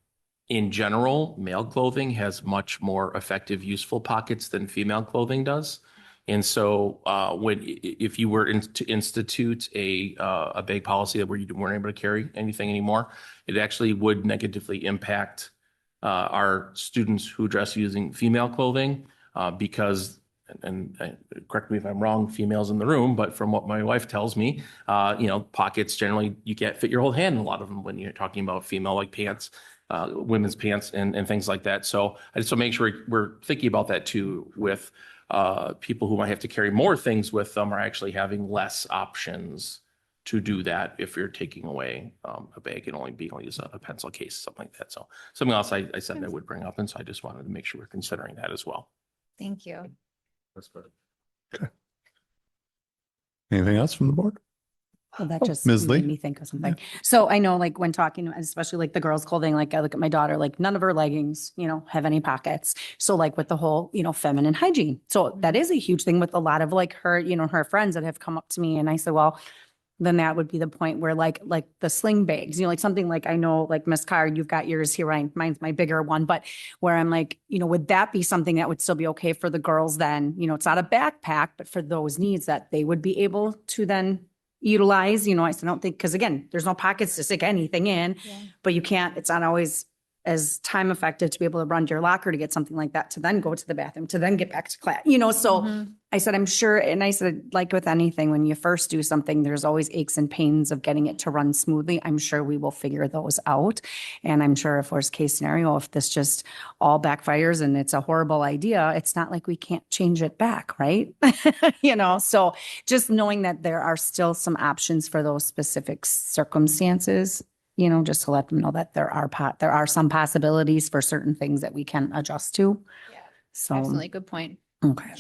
S9: in general, male clothing has much more effective, useful pockets than female clothing does. And so if you were to institute a big policy where you weren't able to carry anything anymore, it actually would negatively impact our students who dress using female clothing because correct me if I'm wrong, females in the room, but from what my wife tells me, pockets generally you can't fit your whole hand in a lot of them when you're talking about female like pants, women's pants and things like that. So I just want to make sure we're thinking about that too with people who might have to carry more things with them are actually having less options to do that if you're taking away a bag and only being able to use a pencil case, something like that. So something else I said I would bring up. And so I just wanted to make sure we're considering that as well.
S6: Thank you.
S5: That's good.
S1: Anything else from the board?
S8: Well, that just
S1: Ms. Lee?
S8: made me think of something. So I know like when talking, especially like the girls' clothing, like I look at my daughter, like none of her leggings, have any pockets. So like with the whole, feminine hygiene. So that is a huge thing with a lot of like her, her friends that have come up to me and I said, well, then that would be the point where like the sling bags, like something like I know like Miss Card, you've got yours here, Ryan, mine's my bigger one, but where I'm like, would that be something that would still be okay for the girls then? It's not a backpack, but for those needs that they would be able to then utilize, I said, I don't think, because again, there's no pockets to stick anything in, but you can't, it's not always as time effective to be able to run to your locker to get something like that, to then go to the bathroom, to then get back to class, so I said, I'm sure. And I said, like with anything, when you first do something, there's always aches and pains of getting it to run smoothly. I'm sure we will figure those out. And I'm sure if worst case scenario, if this just all backfires and it's a horrible idea, it's not like we can't change it back, right? So just knowing that there are still some options for those specific circumstances, just to let them know that there are some possibilities for certain things that we can adjust to.
S6: Yeah,
S8: So,
S6: absolutely. Good point.
S8: okay.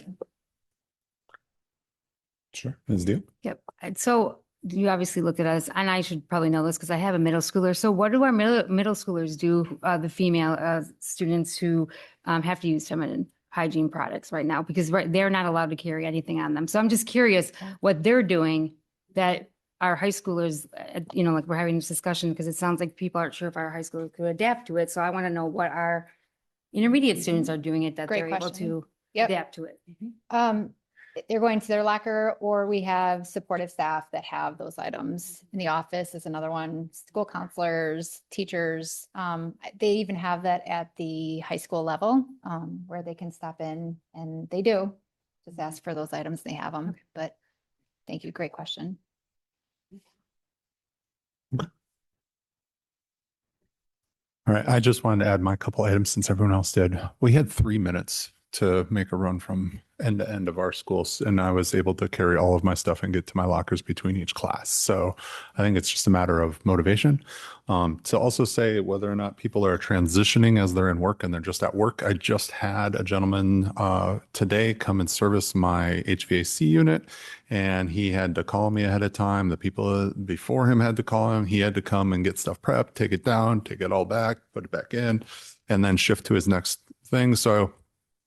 S1: Sure. Ms. Deal?
S10: Yep. So you obviously looked at us, and I should probably know this because I have a middle schooler. So what do our middle schoolers do, the female students who have to use feminine hygiene products right now? Because they're not allowed to carry anything on them. So I'm just curious what they're doing that our high schoolers, like we're having this discussion because it sounds like people aren't sure if our high schoolers could adapt to it. So I want to know what our intermediate students are doing it that
S6: Great
S10: they're able
S6: question.
S10: to
S6: Yep.
S10: adapt to it.
S6: They're going to their locker, or we have supportive staff that have those items. In the office is another one, school counselors, teachers. They even have that at the high school level, where they can stop in, and they do just ask for those items. They have them, but thank you. Great question.
S1: All right. I just wanted to add my couple items since everyone else did. We had 3 minutes to make a run from end to end of our schools, and I was able to carry all of my stuff and get to my lockers between each class. So I think it's just a matter of motivation. To also say whether or not people are transitioning as they're in work and they're just at work. I just had a gentleman today come and service my HVAC unit, and he had to call me ahead of time. The people before him had to call him. He had to come and get stuff prepped, take it down, take it all back, put it back in, and then shift to his next thing. So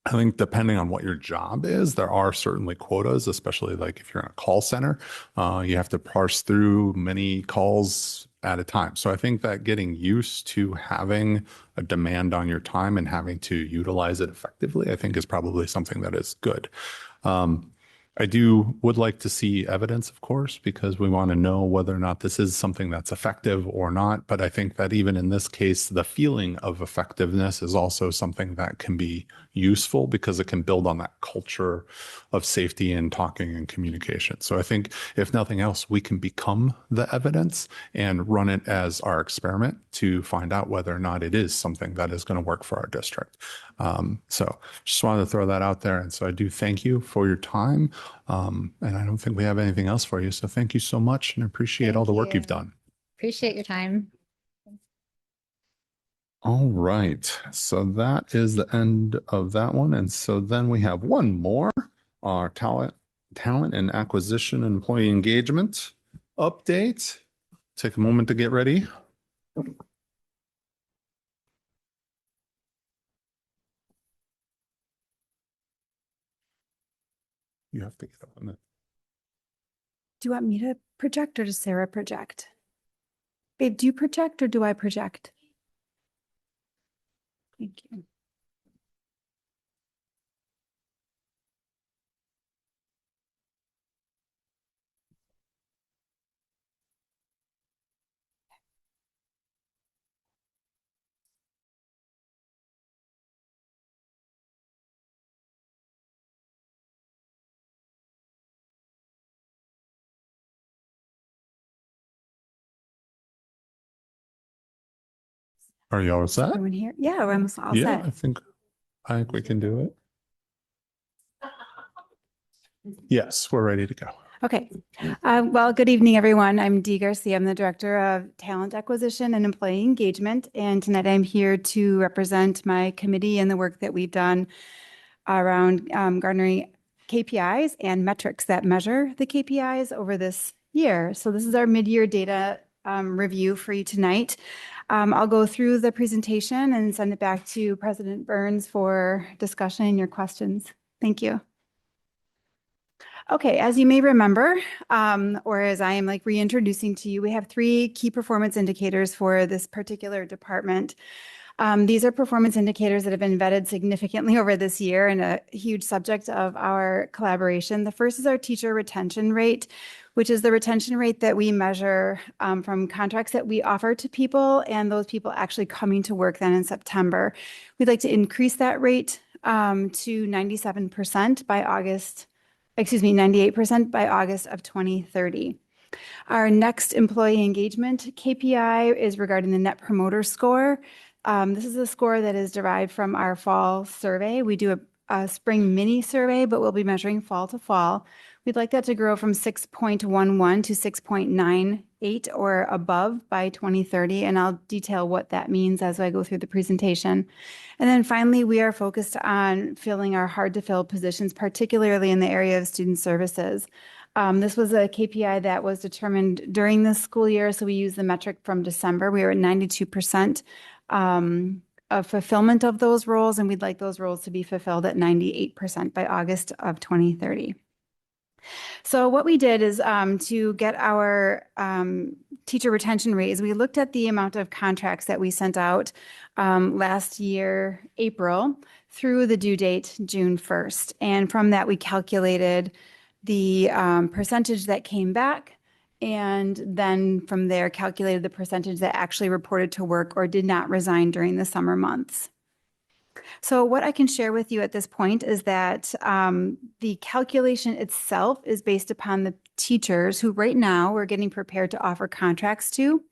S1: I think depending on what your job is, there are certainly quotas, especially like if you're in a call center, you have to parse through many calls at a time. So I think that getting used to having a demand on your time and having to utilize it effectively, I think is probably something that is good. I would like to see evidence, of course, because we want to know whether or not this is something that's effective or not. But I think that even in this case, the feeling of effectiveness is also something that can be useful because it can build on that culture of safety and talking and communication. So I think if nothing else, we can become the evidence and run it as our experiment to find out whether or not it is something that is going to work for our district. So just wanted to throw that out there. And so I do thank you for your time. And I don't think we have anything else for you. So thank you so much and appreciate all the work you've done.
S6: Appreciate your time.
S1: All right. So that is the end of that one. And so then we have one more, our talent and acquisition and employee engagement update. Take a moment to get ready. You have to get up on that.
S11: Do you want me to project or does Sarah project? Babe, do you project or do I project? Thank you.
S1: Are you all set?
S11: Everyone here? Yeah, I'm all
S1: Yeah,
S11: set.
S1: I think we can do it. Yes, we're ready to go.
S11: Okay. Well, good evening, everyone. I'm Dee Garcia. I'm the Director of Talent Acquisition and Employee Engagement. And tonight I'm here to represent my committee and the work that we've done around garnering KPIs and metrics that measure the KPIs over this year. So this is our mid-year data review for you tonight. I'll go through the presentation and send it back to President Burns for discussion and your questions. Thank you. Okay, as you may remember, or as I am like reintroducing to you, we have 3 key performance indicators for this particular department. These are performance indicators that have been vetted significantly over this year and a huge subject of our collaboration. The first is our teacher retention rate, which is the retention rate that we measure from contracts that we offer to people and those people actually coming to work then in September. We'd like to increase that rate to 97% by August. 98% by August of 2030. Our next employee engagement KPI is regarding the Net Promoter Score. This is a score that is derived from our fall survey. We do a spring mini survey, but we'll be measuring fall to fall. We'd like that to grow from 6.11 to 6.98 or above by 2030, and I'll detail what that means as I go through the presentation. And then finally, we are focused on filling our hard-to-fill positions, particularly in the area of student services. This was a KPI that was determined during the school year, so we use the metric from December. We were at 92% of fulfillment of those roles, and we'd like those roles to be fulfilled at 98% by August of 2030. So what we did is to get our teacher retention rate is we looked at the amount of contracts that we sent out last year, April, through the due date, June 1st. And from that, we calculated the percentage that came back, and then from there calculated the percentage that actually reported to work or did not resign during the summer months. So what I can share with you at this point is that the calculation itself is based upon the teachers who right now we're getting prepared to offer contracts to.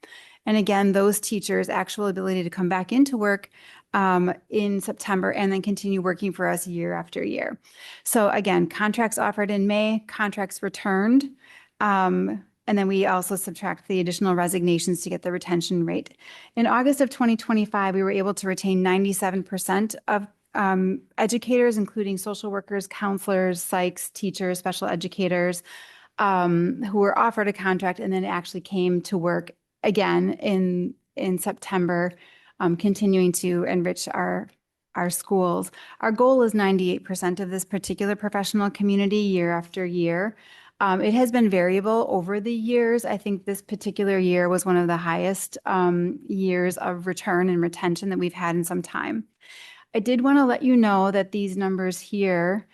S11: And again, those teachers' actual ability to come back into work in September and then continue working for us year after year. So again, contracts offered in May, contracts returned. And then we also subtract the additional resignations to get the retention rate. In August of 2025, we were able to retain 97% of educators, including social workers, counselors, psychs, teachers, special educators, who were offered a contract and then actually came to work again in September, continuing to enrich our schools. Our goal is 98% of this particular professional community year after year. It has been variable over the years. I think this particular year was one of the highest years of return and retention that we've had in some time. I did want to let you know that these numbers here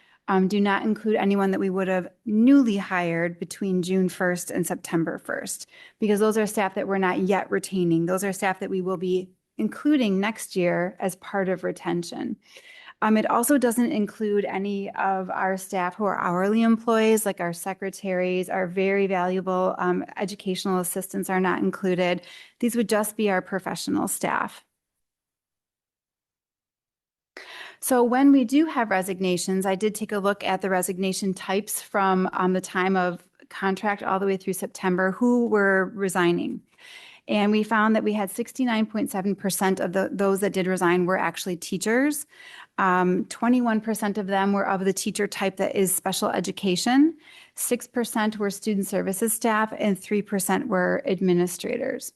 S11: do not include anyone that we would have newly hired between June 1st and September 1st, because those are staff that we're not yet retaining. Those are staff that we will be including next year as part of retention. It also doesn't include any of our staff who are hourly employees, like our secretaries, our very valuable educational assistants are not included. These would just be our professional staff. So when we do have resignations, I did take a look at the resignation types from the time of contract all the way through September, who were resigning. And we found that we had 69.7% of those that did resign were actually teachers. 21% of them were of the teacher type that is special education. 6% were student services staff, and 3% were administrators.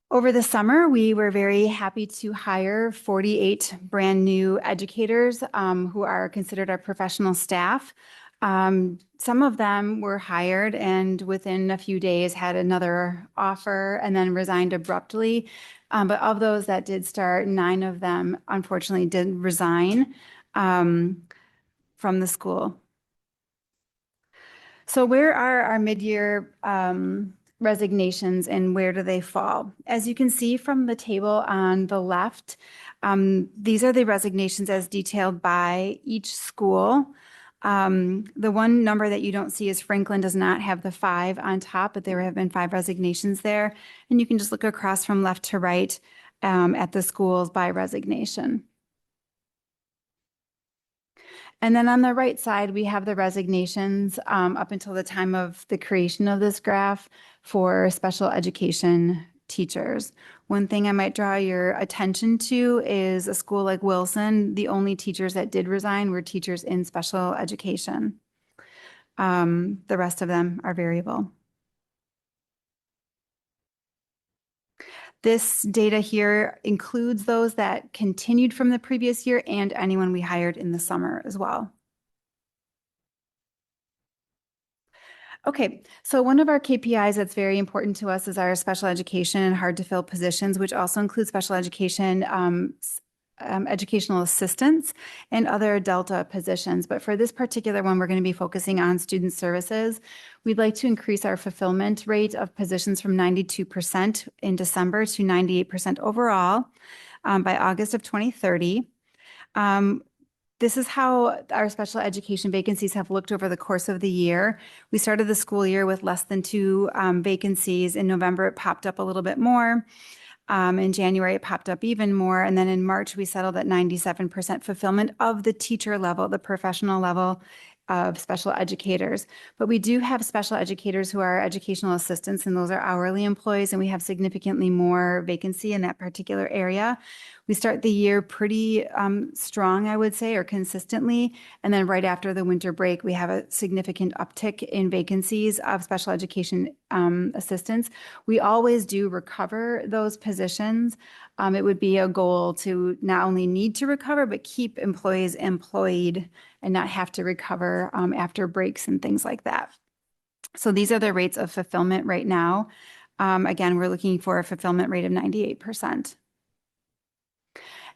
S11: Over the summer, we were very happy to hire 48 brand new educators who are considered our professional staff. Some of them were hired and within a few days had another offer and then resigned abruptly. But of those that did start, 9 of them unfortunately did resign from the school. So where are our mid-year resignations and where do they fall? As you can see from the table on the left, these are the resignations as detailed by each school. The one number that you don't see is Franklin does not have the 5 on top, but there have been 5 resignations there. And you can just look across from left to right at the schools by resignation. And then on the right side, we have the resignations up until the time of the creation of this graph for special education teachers. One thing I might draw your attention to is a school like Wilson. The only teachers that did resign were teachers in special education. The rest of them are variable. This data here includes those that continued from the previous year and anyone we hired in the summer as well. Okay, so one of our KPIs that's very important to us is our special education and hard to fill positions, which also includes special education educational assistants and other Delta positions. But for this particular one, we're going to be focusing on student services. We'd like to increase our fulfillment rate of positions from 92% in December to 98% overall by August of 2030. This is how our special education vacancies have looked over the course of the year. We started the school year with less than 2 vacancies. In November, it popped up a little bit more. In January, it popped up even more. And then in March, we settled at 97% fulfillment of the teacher level, the professional level of special educators. But we do have special educators who are educational assistants, and those are hourly employees, and we have significantly more vacancy in that particular area. We start the year pretty strong, I would say, or consistently. And then right after the winter break, we have a significant uptick in vacancies of special education assistants. We always do recover those positions. It would be a goal to not only need to recover, but keep employees employed and not have to recover after breaks and things like that. So these are the rates of fulfillment right now. Again, we're looking for a fulfillment rate of 98%.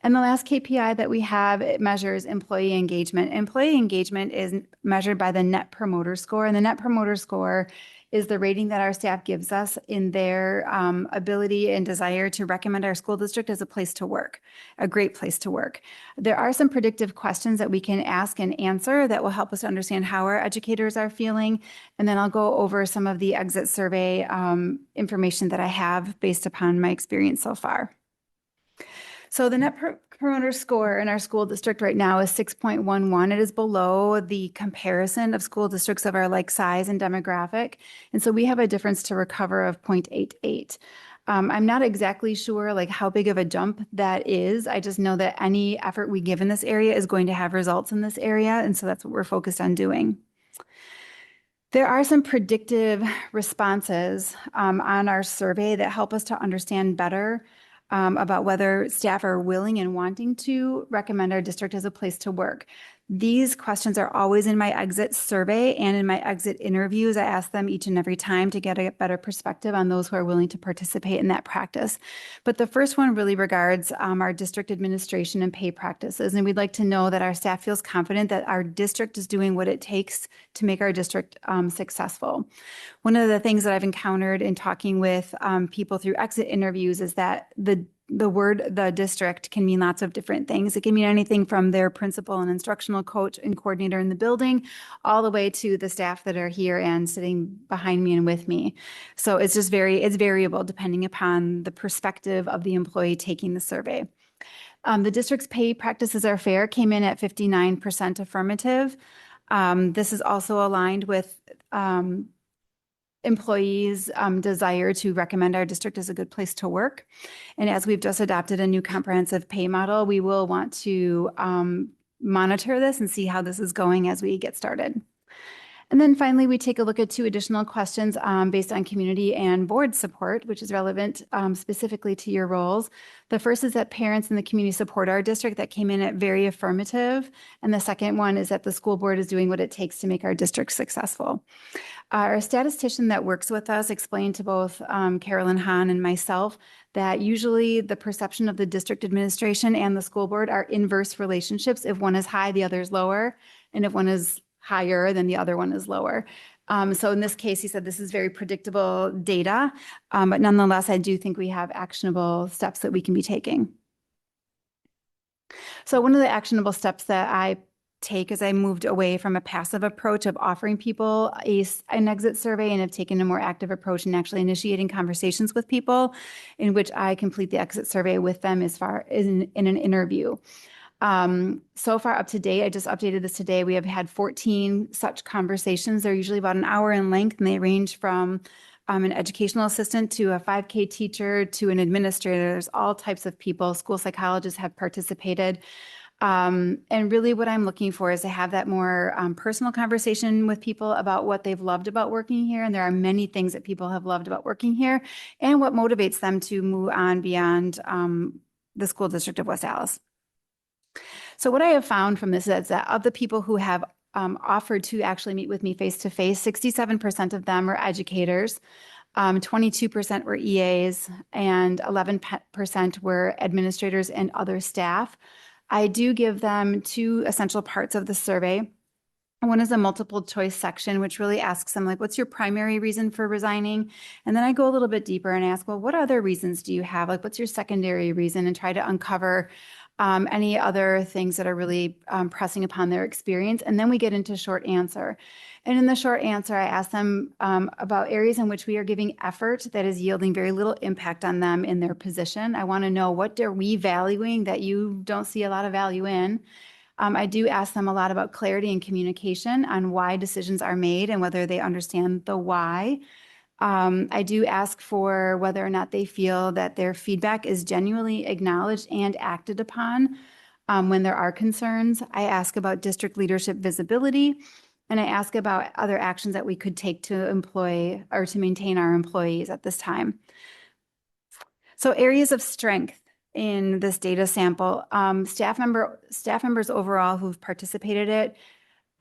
S11: And the last KPI that we have, it measures employee engagement. Employee engagement is measured by the Net Promoter Score, and the Net Promoter Score is the rating that our staff gives us in their ability and desire to recommend our school district as a place to work, a great place to work. There are some predictive questions that we can ask and answer that will help us understand how our educators are feeling. And then I'll go over some of the exit survey information that I have based upon my experience so far. So the Net Promoter Score in our school district right now is 6.11. It is below the comparison of school districts of our like size and demographic. And so we have a difference to recover of 0.88. I'm not exactly sure like how big of a jump that is. I just know that any effort we give in this area is going to have results in this area. And so that's what we're focused on doing. There are some predictive responses on our survey that help us to understand better about whether staff are willing and wanting to recommend our district as a place to work. These questions are always in my exit survey and in my exit interviews. I ask them each and every time to get a better perspective on those who are willing to participate in that practice. But the first one really regards our district administration and pay practices. And we'd like to know that our staff feels confident that our district is doing what it takes to make our district successful. One of the things that I've encountered in talking with people through exit interviews is that the word the district can mean lots of different things. It can mean anything from their principal and instructional coach and coordinator in the building all the way to the staff that are here and sitting behind me and with me. So it's just it's variable depending upon the perspective of the employee taking the survey. The district's pay practices are fair came in at 59% affirmative. This is also aligned with employees' desire to recommend our district as a good place to work. And as we've just adopted a new comprehensive pay model, we will want to monitor this and see how this is going as we get started. And then finally, we take a look at 2 additional questions based on community and board support, which is relevant specifically to your roles. The first is that parents in the community support our district. That came in at very affirmative. And the second one is that the school board is doing what it takes to make our district successful. Our statistician that works with us explained to both Carolyn Hahn and myself that usually the perception of the district administration and the school board are inverse relationships. If one is high, the other is lower. And if one is higher, then the other one is lower. So in this case, he said this is very predictable data, but nonetheless, I do think we have actionable steps that we can be taking. So one of the actionable steps that I take as I moved away from a passive approach of offering people an exit survey and have taken a more active approach in actually initiating conversations with people in which I complete the exit survey with them as far as in an interview. So far up to date, I just updated this today. We have had 14 such conversations. They're usually about an hour in length and they range from an educational assistant to a 5K teacher to an administrator. There's all types of people. School psychologists have participated. And really what I'm looking for is to have that more personal conversation with people about what they've loved about working here. And there are many things that people have loved about working here and what motivates them to move on beyond the school district of West Allis. So what I have found from this is that of the people who have offered to actually meet with me face-to-face, 67% of them are educators, 22% were EAs, and 11% were administrators and other staff. I do give them two essential parts of the survey. One is a multiple choice section, which really asks them, like, what's your primary reason for resigning? And then I go a little bit deeper and ask, well, what other reasons do you have? Like, what's your secondary reason? And try to uncover any other things that are really pressing upon their experience. And then we get into short answer. And in the short answer, I ask them about areas in which we are giving effort that is yielding very little impact on them in their position. I want to know, what are we valuing that you don't see a lot of value in? I do ask them a lot about clarity and communication on why decisions are made and whether they understand the why. I do ask for whether or not they feel that their feedback is genuinely acknowledged and acted upon when there are concerns. I ask about district leadership visibility, and I ask about other actions that we could take to employ or to maintain our employees at this time. So areas of strength in this data sample, staff members overall who've participated in it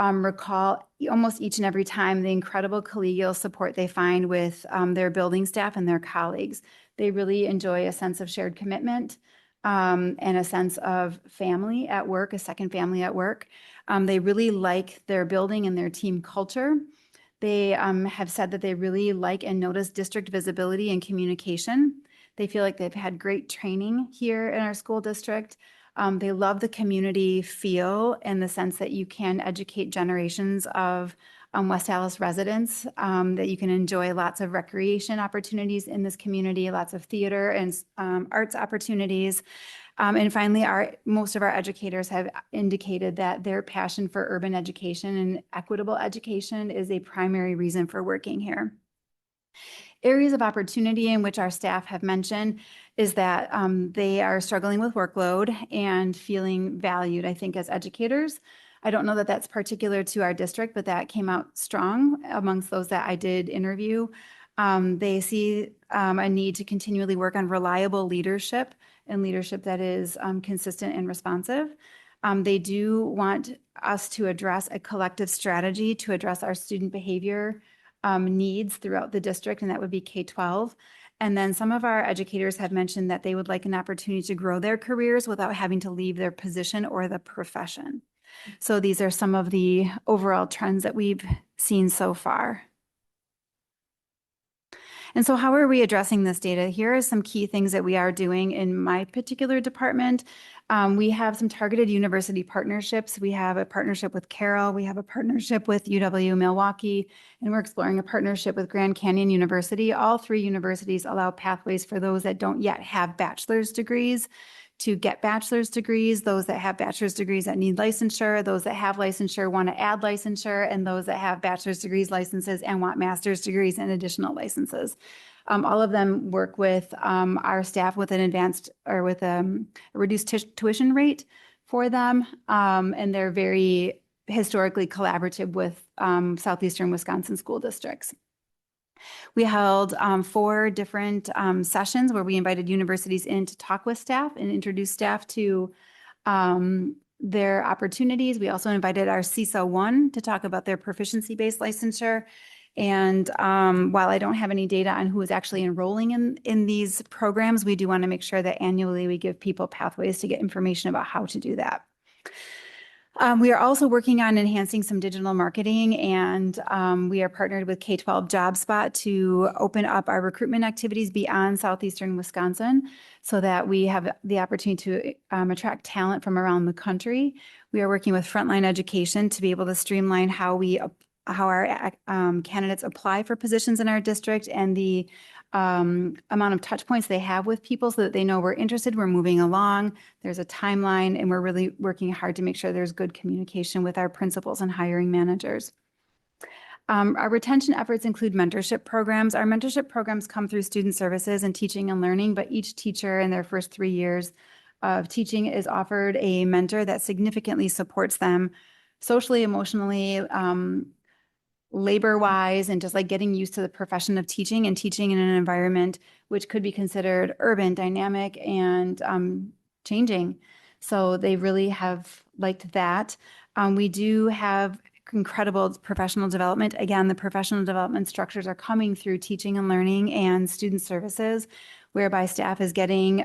S11: recall almost each and every time the incredible collegial support they find with their building staff and their colleagues. They really enjoy a sense of shared commitment and a sense of family at work, a second family at work. They really like their building and their team culture. They have said that they really like and notice district visibility and communication. They feel like they've had great training here in our school district. They love the community feel and the sense that you can educate generations of West Allis residents, that you can enjoy lots of recreation opportunities in this community, lots of theater and arts opportunities. And finally, most of our educators have indicated that their passion for urban education and equitable education is a primary reason for working here. Areas of opportunity in which our staff have mentioned is that they are struggling with workload and feeling valued, I think, as educators. I don't know that that's particular to our district, but that came out strong amongst those that I did interview. They see a need to continually work on reliable leadership and leadership that is consistent and responsive. They do want us to address a collective strategy to address our student behavior needs throughout the district, and that would be K-12. And then some of our educators have mentioned that they would like an opportunity to grow their careers without having to leave their position or the profession. So these are some of the overall trends that we've seen so far. And so how are we addressing this data? Here are some key things that we are doing in my particular department. We have some targeted university partnerships. We have a partnership with Carroll. We have a partnership with UW-Milwaukee, and we're exploring a partnership with Grand Canyon University. All three universities allow pathways for those that don't yet have bachelor's degrees to get bachelor's degrees, those that have bachelor's degrees that need licensure, those that have licensure want to add licensure, and those that have bachelor's degrees licenses and want master's degrees and additional licenses. All of them work with our staff with an advanced or with a reduced tuition rate for them. And they're very historically collaborative with Southeastern Wisconsin school districts. We held 4 different sessions where we invited universities in to talk with staff and introduce staff to their opportunities. We also invited our CISA 1 to talk about their proficiency-based licensure. And while I don't have any data on who is actually enrolling in these programs, we do want to make sure that annually we give people pathways to get information about how to do that. We are also working on enhancing some digital marketing, and we are partnered with K-12 JobSpot to open up our recruitment activities beyond Southeastern Wisconsin so that we have the opportunity to attract talent from around the country. We are working with Frontline Education to be able to streamline how our candidates apply for positions in our district and the amount of touch points they have with people so that they know we're interested, we're moving along, there's a timeline, and we're really working hard to make sure there's good communication with our principals and hiring managers. Our retention efforts include mentorship programs. Our mentorship programs come through student services and teaching and learning, but each teacher in their first 3 years of teaching is offered a mentor that significantly supports them socially, emotionally, labor-wise, and just like getting used to the profession of teaching and teaching in an environment which could be considered urban, dynamic, and changing. So they really have liked that. We do have incredible professional development. Again, the professional development structures are coming through teaching and learning and student services, whereby staff is getting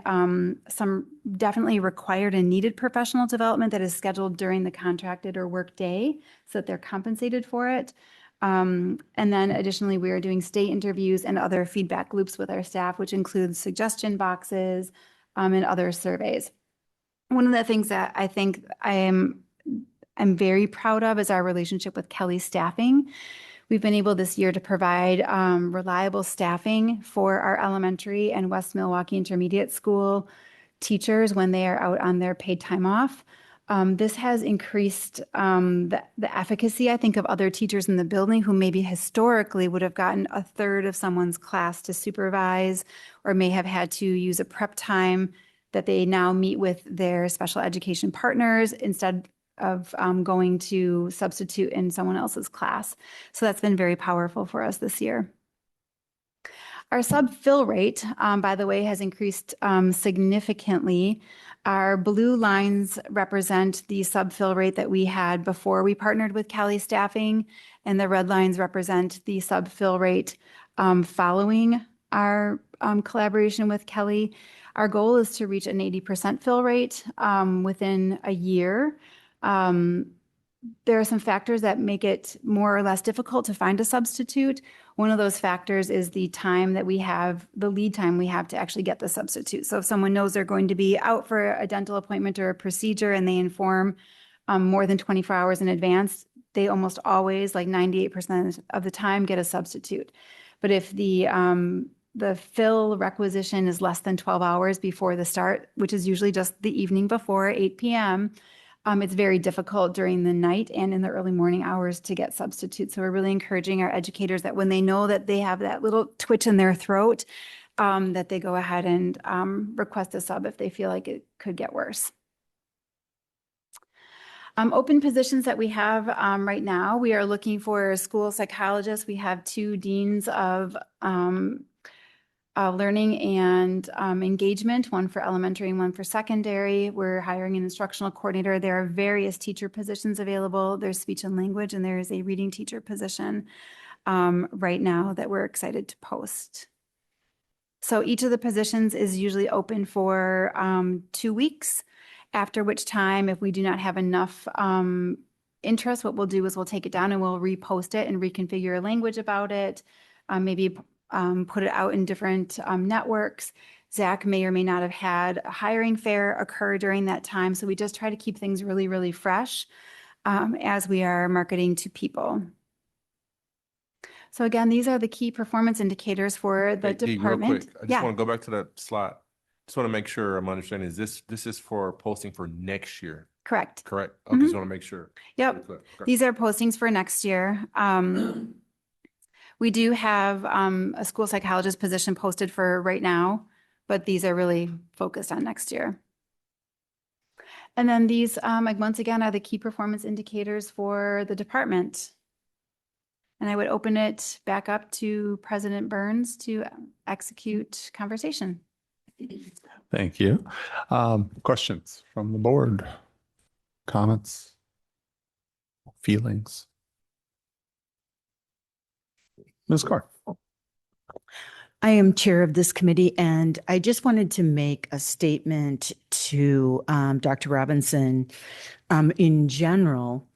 S11: some definitely required and needed professional development that is scheduled during the contracted or work day so that they're compensated for it. And then additionally, we are doing state interviews and other feedback loops with our staff, which includes suggestion boxes and other surveys. One of the things that I think I'm very proud of is our relationship with Kelly Staffing. We've been able this year to provide reliable staffing for our elementary and West Milwaukee Intermediate School teachers when they are out on their paid time off. This has increased the efficacy, I think, of other teachers in the building who maybe historically would have gotten a third of someone's class to supervise or may have had to use a prep time that they now meet with their special education partners instead of going to substitute in someone else's class. So that's been very powerful for us this year. Our sub-fill rate, by the way, has increased significantly. Our blue lines represent the sub-fill rate that we had before we partnered with Kelly Staffing, and the red lines represent the sub-fill rate following our collaboration with Kelly. Our goal is to reach an 80% fill rate within a year. There are some factors that make it more or less difficult to find a substitute. One of those factors is the time that we have, the lead time we have to actually get the substitute. So if someone knows they're going to be out for a dental appointment or a procedure and they inform more than 24 hours in advance, they almost always, like 98% of the time, get a substitute. But if the fill requisition is less than 12 hours before the start, which is usually just the evening before 8 p.m., it's very difficult during the night and in the early morning hours to get substitutes. So we're really encouraging our educators that when they know that they have that little twitch in their throat, that they go ahead and request a sub if they feel like it could get worse. Open positions that we have right now, we are looking for school psychologists. We have 2 deans of learning and engagement, one for elementary and one for secondary. We're hiring an instructional coordinator. There are various teacher positions available. There's speech and language, and there is a reading teacher position right now that we're excited to post. So each of the positions is usually open for 2 weeks, after which time, if we do not have enough interest, what we'll do is we'll take it down and we'll repost it and reconfigure language about it, maybe put it out in different networks. Zach may or may not have had a hiring fair occur during that time. So we just try to keep things really, really fresh as we are marketing to people. So again, these are the key performance indicators for the
S5: Hey, Dee,
S11: department.
S5: real quick, I just want to go back to that slide. Just want to make sure I'm understanding. This is for posting for next year,
S11: Correct.
S5: correct? Okay, just want to make sure.
S11: Yep.
S5: Okay.
S11: These are postings for next year. We do have a school psychologist position posted for right now, but these are really focused on next year. And then these, once again, are the key performance indicators for the department. And I would open it back up to President Burns to execute conversation.
S1: Thank you. Questions from the board? Comments? Feelings? Ms. Carr.
S7: I am chair of this committee, and I just wanted to make a statement to Dr. Robinson. In general,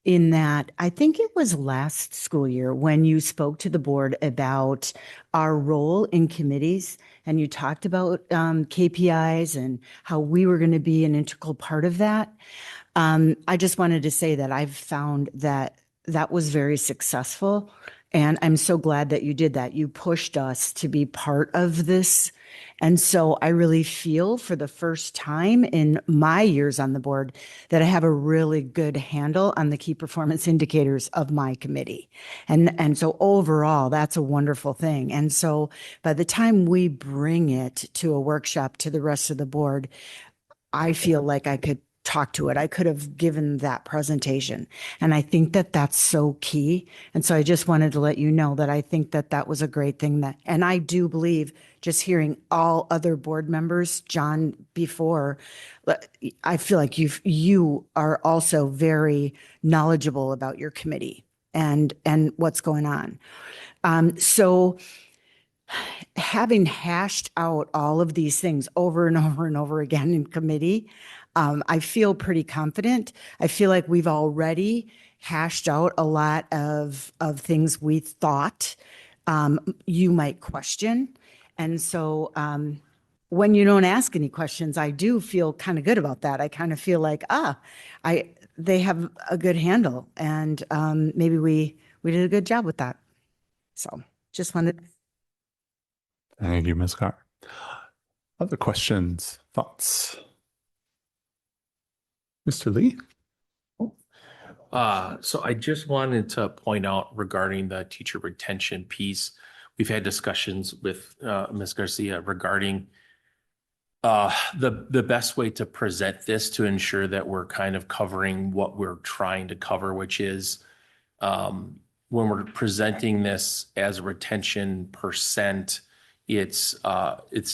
S7: in that I think it was last school year when you spoke to the board about our role in committees and you talked about KPIs and how we were going to be an integral part of that. I just wanted to say that I've found that that was very successful. And I'm so glad that you did that. You pushed us to be part of this. And so I really feel for the first time in my years on the board that I have a really good handle on the key performance indicators of my committee. And so overall, that's a wonderful thing. And so by the time we bring it to a workshop to the rest of the board, I feel like I could talk to it. I could have given that presentation. And I think that that's so key. And so I just wanted to let you know that I think that that was a great thing that, and I do believe just hearing all other board members, John before, I feel like you are also very knowledgeable about your committee and what's going on. So having hashed out all of these things over and over and over again in committee, I feel pretty confident. I feel like we've already hashed out a lot of things we thought you might question. And so when you don't ask any questions, I do feel kind of good about that. I kind of feel like, they have a good handle and maybe we did a good job with that. So just wanted.
S1: Thank you, Ms. Carr. Other questions, thoughts? Mr. Lee?
S9: So I just wanted to point out regarding the teacher retention piece. We've had discussions with Ms. Garcia regarding the best way to present this to ensure that we're kind of covering what we're trying to cover, which is when we're presenting this as a retention percent, it's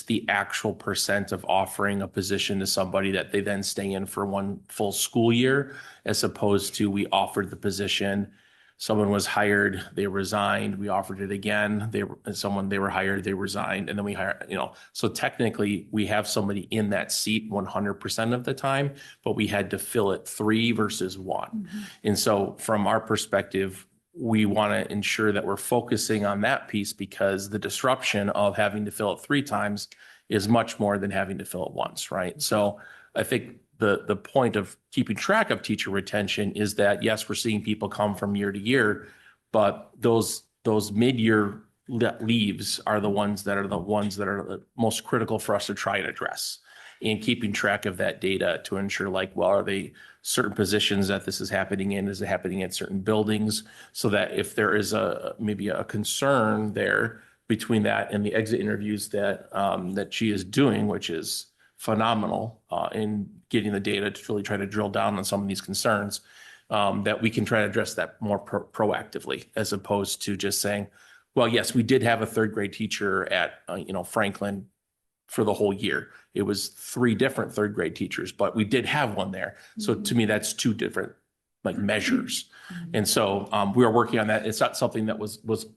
S9: the actual percent of offering a position to somebody that they then stay in for one full school year, as opposed to we offered the position, someone was hired, they resigned, we offered it again, they were hired, they resigned, and then we hired, so technically we have somebody in that seat 100% of the time, but we had to fill it 3 versus 1. Mm-hmm. And so from our perspective, we want to ensure that we're focusing on that piece because the disruption of having to fill it 3 times is much more than having to fill it once, right? So I think the point of keeping track of teacher retention is that, yes, we're seeing people come from year to year, but those mid-year leaves are the ones that are the most critical for us to try and address. And keeping track of that data to ensure are they certain positions that this is happening in? Is it happening at certain buildings? So that if there is maybe a concern there between that and the exit interviews that she is doing, which is phenomenal in getting the data to really try to drill down on some of these concerns, that we can try to address that more proactively, as opposed to just saying, well, yes, we did have a 3rd grade teacher at Franklin for the whole year. It was 3 different 3rd grade teachers, but we did have one there. So to me, that's 2 different measures. And so we are working on that. It's not something that was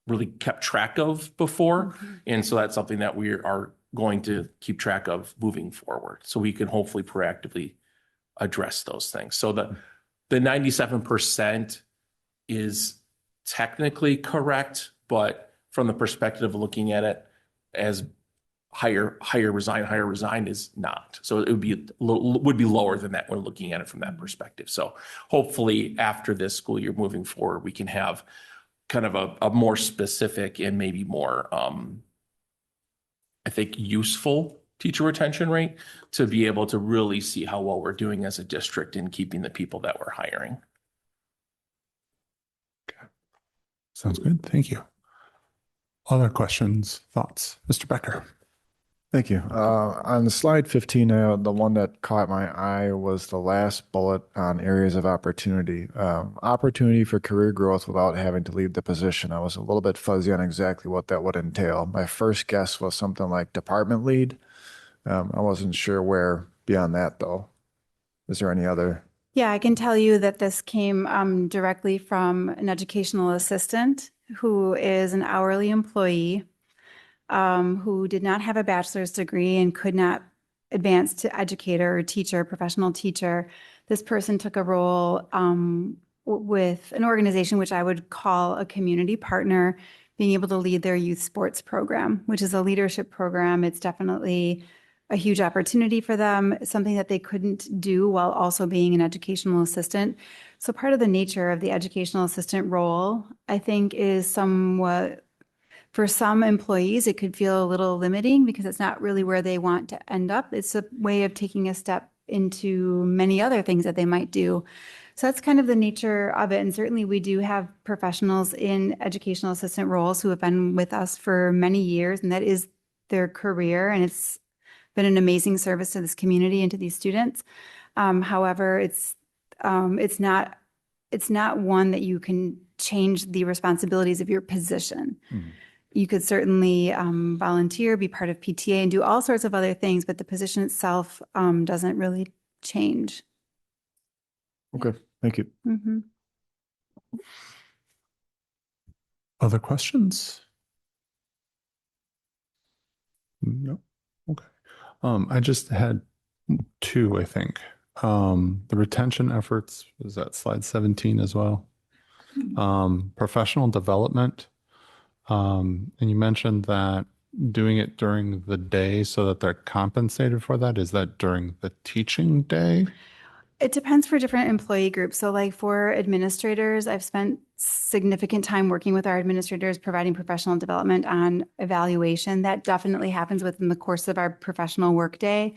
S9: really kept track of before. And so that's something that we are going to keep track of moving forward. So we can hopefully proactively address those things. So the 97% is technically correct, but from the perspective of looking at it as higher resigned is not. So it would be lower than that when looking at it from that perspective. So hopefully after this school year moving forward, we can have kind of a more specific and maybe more, I think, useful teacher retention rate to be able to really see how well we're doing as a district in keeping the people that we're hiring.
S1: Okay. Sounds good. Thank you. Other questions, thoughts? Mr. Becker.
S12: Thank you. On slide 15, the one that caught my eye was the last bullet on areas of opportunity. Opportunity for career growth without having to leave the position. I was a little bit fuzzy on exactly what that would entail. My first guess was something like department lead. I wasn't sure where beyond that, though. Is there any other?
S11: Yeah, I can tell you that this came directly from an educational assistant who is an hourly employee who did not have a bachelor's degree and could not advance to educator or teacher, professional teacher. This person took a role with an organization which I would call a community partner, being able to lead their youth sports program, which is a leadership program. It's definitely a huge opportunity for them, something that they couldn't do while also being an educational assistant. So part of the nature of the educational assistant role, I think, is somewhat, for some employees, it could feel a little limiting because it's not really where they want to end up. It's a way of taking a step into many other things that they might do. So that's kind of the nature of it. And certainly we do have professionals in educational assistant roles who have been with us for many years, and that is their career. And it's been an amazing service to this community and to these students. However, it's not one that you can change the responsibilities of your position.
S1: Mhm.
S11: You could certainly volunteer, be part of PTA, and do all sorts of other things, but the position itself doesn't really change.
S12: Okay, thank you.
S11: Mhm.
S1: Other questions? No. Okay. I just had two, I think. The retention efforts, was that slide 17 as well? Professional development. And you mentioned that doing it during the day so that they're compensated for that. Is that during the teaching day?
S11: It depends for different employee groups. So like for administrators, I've spent significant time working with our administrators, providing professional development on evaluation. That definitely happens within the course of our professional workday.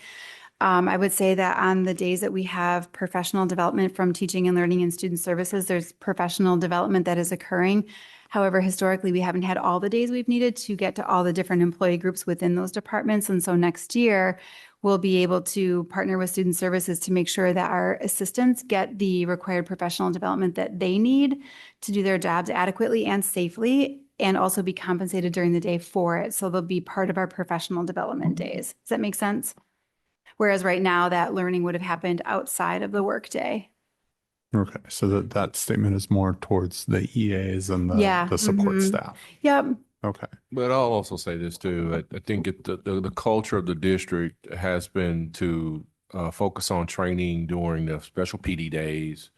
S11: I would say that on the days that we have professional development from teaching and learning and student services, there's professional development that is occurring. However, historically, we haven't had all the days we've needed to get to all the different employee groups within those departments. And so next year, we'll be able to partner with student services to make sure that our assistants get the required professional development that they need to do their jobs adequately and safely, and also be compensated during the day for it. So they'll be part of our professional development days. Does that make sense? Whereas right now, that learning would have happened outside of the workday.
S1: Okay, so that statement is more towards the EAs and
S11: Yeah,
S1: the support
S11: mhm.
S1: staff.
S11: Yep.
S1: Okay.
S5: But I'll also say this too. I think the culture of the district has been to focus on training during the special PD days,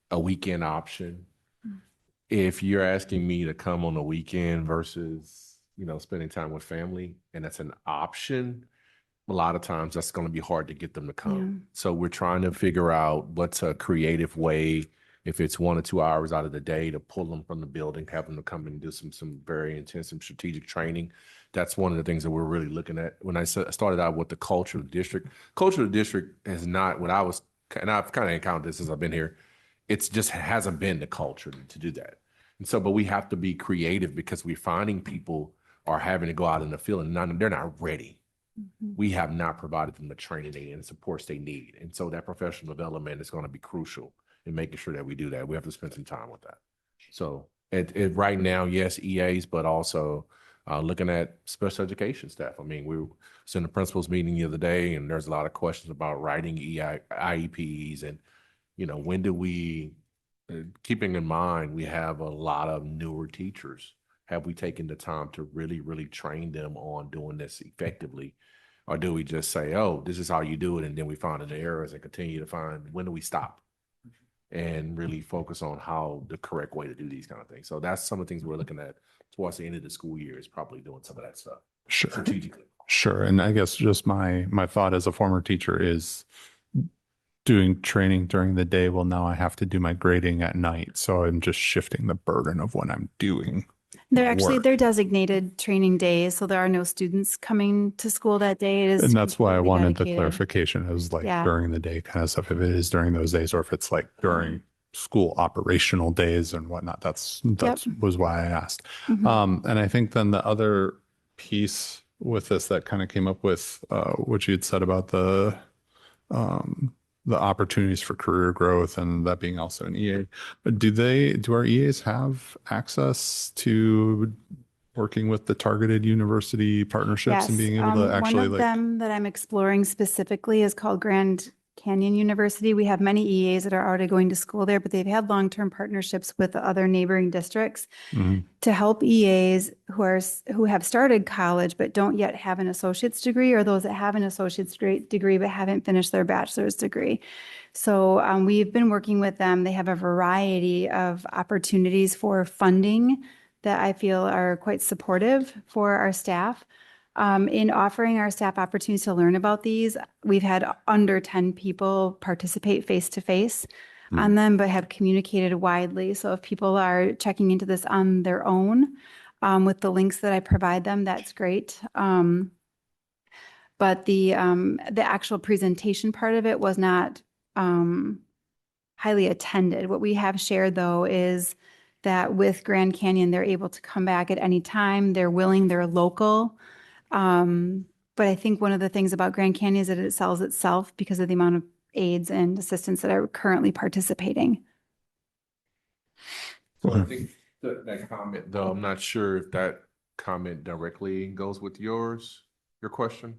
S5: a weekend option. If you're asking me to come on a weekend versus, spending time with family, and that's an option, a lot of times that's going to be hard to get them to come.
S11: Yeah.
S5: So we're trying to figure out what's a creative way, if it's 1 or 2 hours out of the day, to pull them from the building, have them to come and do some very intensive strategic training. That's one of the things that we're really looking at. When I started out with the culture of the district is not what I was, and I've kind of encountered this since I've been here. It's just hasn't been the culture to do that. And so, but we have to be creative because we're finding people are having to go out in the field and they're not ready. We have not provided them the training and supports they need. And so that professional development is going to be crucial in making sure that we do that. We have to spend some time with that. So right now, yes, EAs, but also looking at special education staff. I mean, we was in the principals meeting the other day, and there's a lot of questions about writing IEPs and, when do we, keeping in mind, we have a lot of newer teachers. Have we taken the time to really, really train them on doing this effectively? Or do we just say, oh, this is how you do it, and then we find the errors and continue to find, when do we stop? And really focus on how the correct way to do these kind of things. So that's some of the things we're looking at towards the end of the school year, is probably doing some of that stuff
S1: Sure.
S5: strategically.
S1: Sure. And I guess just my thought as a former teacher is doing training during the day. Well, now I have to do my grading at night. So I'm just shifting the burden of when I'm doing.
S11: They're designated training days, so there are no students coming to school that day. It is
S1: And that's why I
S11: completely
S1: wanted the
S11: dedicated.
S1: clarification. It was like
S11: Yeah.
S1: during the day kind of stuff. If it is during those days, or if it's like during school operational days and whatnot, that's was why I asked.
S11: Mhm.
S1: And I think then the other piece with this that kind of came up with what you had said about the opportunities for career growth, and that being also an EA. But do our EAs have access to working with the targeted university partnerships and being able to actually
S11: one of them that I'm exploring specifically is called Grand Canyon University. We have many EAs that are already going to school there, but they've had long-term partnerships with the other neighboring districts to help EAs who have started college but don't yet have an associate's degree, or those that have an associate's degree but haven't finished their bachelor's degree. So we've been working with them. They have a variety of opportunities for funding that I feel are quite supportive for our staff. In offering our staff opportunities to learn about these, we've had under 10 people participate face-to-face on them, but have communicated widely. So if people are checking into this on their own with the links that I provide them, that's great. But the actual presentation part of it was not highly attended. What we have shared, though, is that with Grand Canyon, they're able to come back at any time. They're willing, they're local. But I think one of the things about Grand Canyon is that it sells itself because of the amount of aides and assistants that are currently participating.
S5: So I think that comment, though, I'm not sure if that comment directly goes with your question.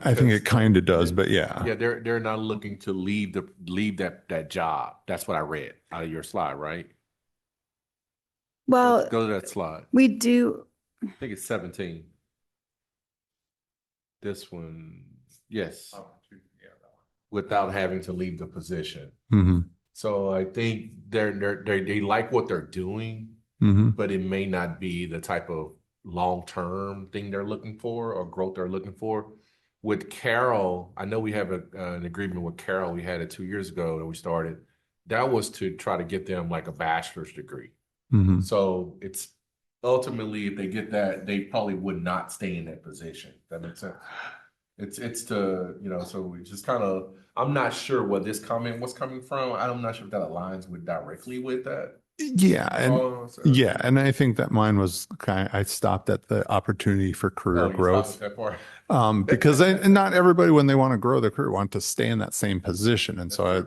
S1: I think it kind of does, but yeah.
S5: Yeah, they're not looking to leave that job. That's what I read out of your slide, right?
S11: Well,
S5: Go to that slide.
S11: we do.
S5: I think it's 17. This one, yes. Without having to leave the position. So I think they like what they're doing, but it may not be the type of long-term thing they're looking for or growth they're looking for. With Carroll, I know we have an agreement with Carroll. We had it 2 years ago that we started. That was to try to get them like a bachelor's degree. So it's ultimately, if they get that, they probably would not stay in that position. That makes sense. It's to, so we just kind of, I'm not sure where this comment was coming from. I'm not sure if that aligns with directly with that.
S1: Yeah. And I think that mine was I stopped at the opportunity for career growth. Because not everybody, when they want to grow their career, want to stay in that same position. And so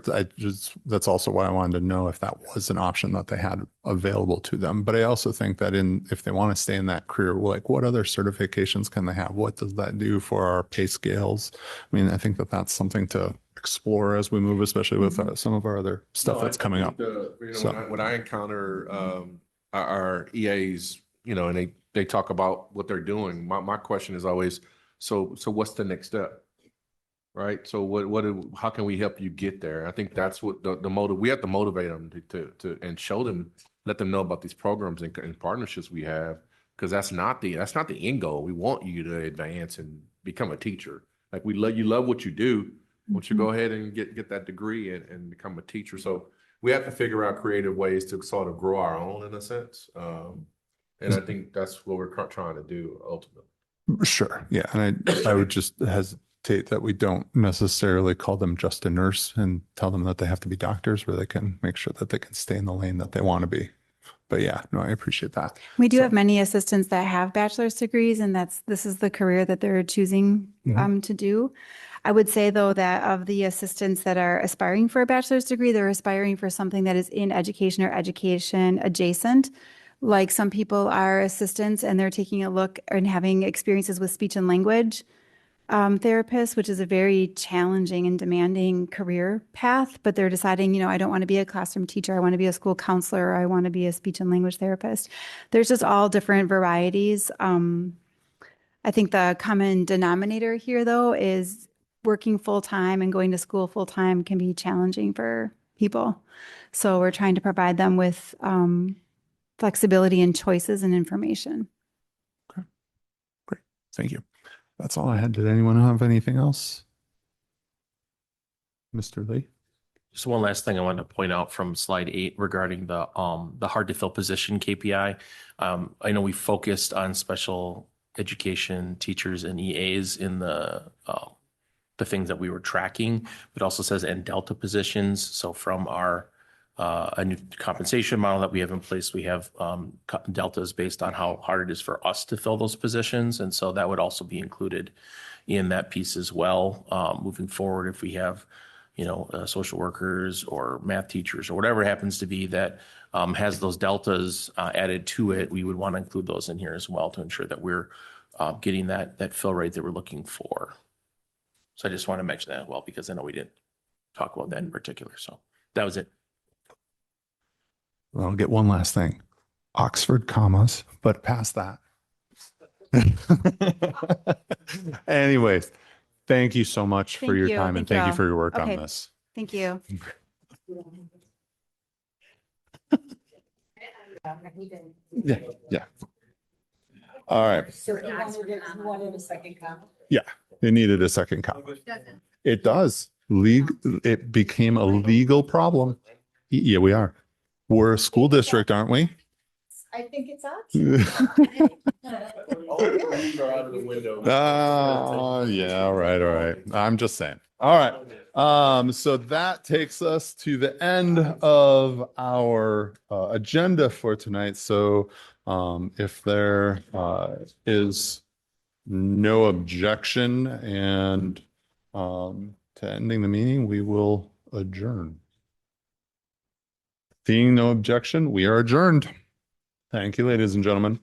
S1: that's also why I wanted to know if that was an option that they had available to them. But I also think that if they want to stay in that career, like what other certifications can they have? What does that do for our pay scales? I mean, I think that that's something to explore as we move, especially with some of our other stuff that's coming up.
S5: When I encounter our EAs, and they talk about what they're doing, my question is always, so what's the next step? Right? So how can we help you get there? I think that's what the motive, we have to motivate them to and show them, let them know about these programs and partnerships we have, because that's not the end goal. We want you to advance and become a teacher. Like you love what you do. Won't you go ahead and get that degree and become a teacher? So we have to figure out creative ways to sort of grow our own in a sense. And I think that's what we're trying to do ultimately.
S1: Sure. Yeah. And I would just hesitate that we don't necessarily call them just a nurse and tell them that they have to be doctors, where they can make sure that they can stay in the lane that they want to be. But yeah, no, I appreciate that.
S11: We do have many assistants that have bachelor's degrees, and this is the career that they're choosing to do. I would say, though, that of the assistants that are aspiring for a bachelor's degree, they're aspiring for something that is in education or education adjacent. Like some people are assistants and they're taking a look and having experiences with speech and language therapists, which is a very challenging and demanding career path, but they're deciding, I don't want to be a classroom teacher. I want to be a school counselor. Or I want to be a speech and language therapist. There's just all different varieties. I think the common denominator here, though, is working full-time and going to school full-time can be challenging for people. So we're trying to provide them with flexibility and choices and information.
S1: Okay, great. Thank you. That's all I had. Did anyone have anything else? Mr. Lee?
S9: Just one last thing I wanted to point out from slide 8 regarding the hard to fill position KPI. I know we focused on special education teachers and EAs in the things that we were tracking, but also says and Delta positions. So from our a new compensation model that we have in place, we have deltas based on how hard it is for us to fill those positions. And so that would also be included in that piece as well. Moving forward, if we have, social workers or math teachers or whatever it happens to be that has those deltas added to it, we would want to include those in here as well to ensure that we're getting that fill rate that we're looking for. So I just want to mention that as well, because I know we didn't talk about that in particular. So that was it.
S1: I'll get one last thing. Oxford commas, but past that. Anyways, thank you so much for
S11: Thank
S1: your
S11: you.
S1: time and
S11: Thank you
S1: thank you
S11: all.
S1: for your work on
S11: Okay.
S1: this.
S11: Thank you.
S1: Yeah, yeah. All right. Yeah, it needed a second comment. It does. It became a legal problem. Yeah, we are. We're a school district, aren't we?
S8: I think it's up.
S1: Oh, yeah, all right, all right. I'm just saying. All right. So that takes us to the end of our agenda for tonight. So if there is no objection and to ending the meeting, we will adjourn. Seeing no objection, we are adjourned. Thank you, ladies and gentlemen.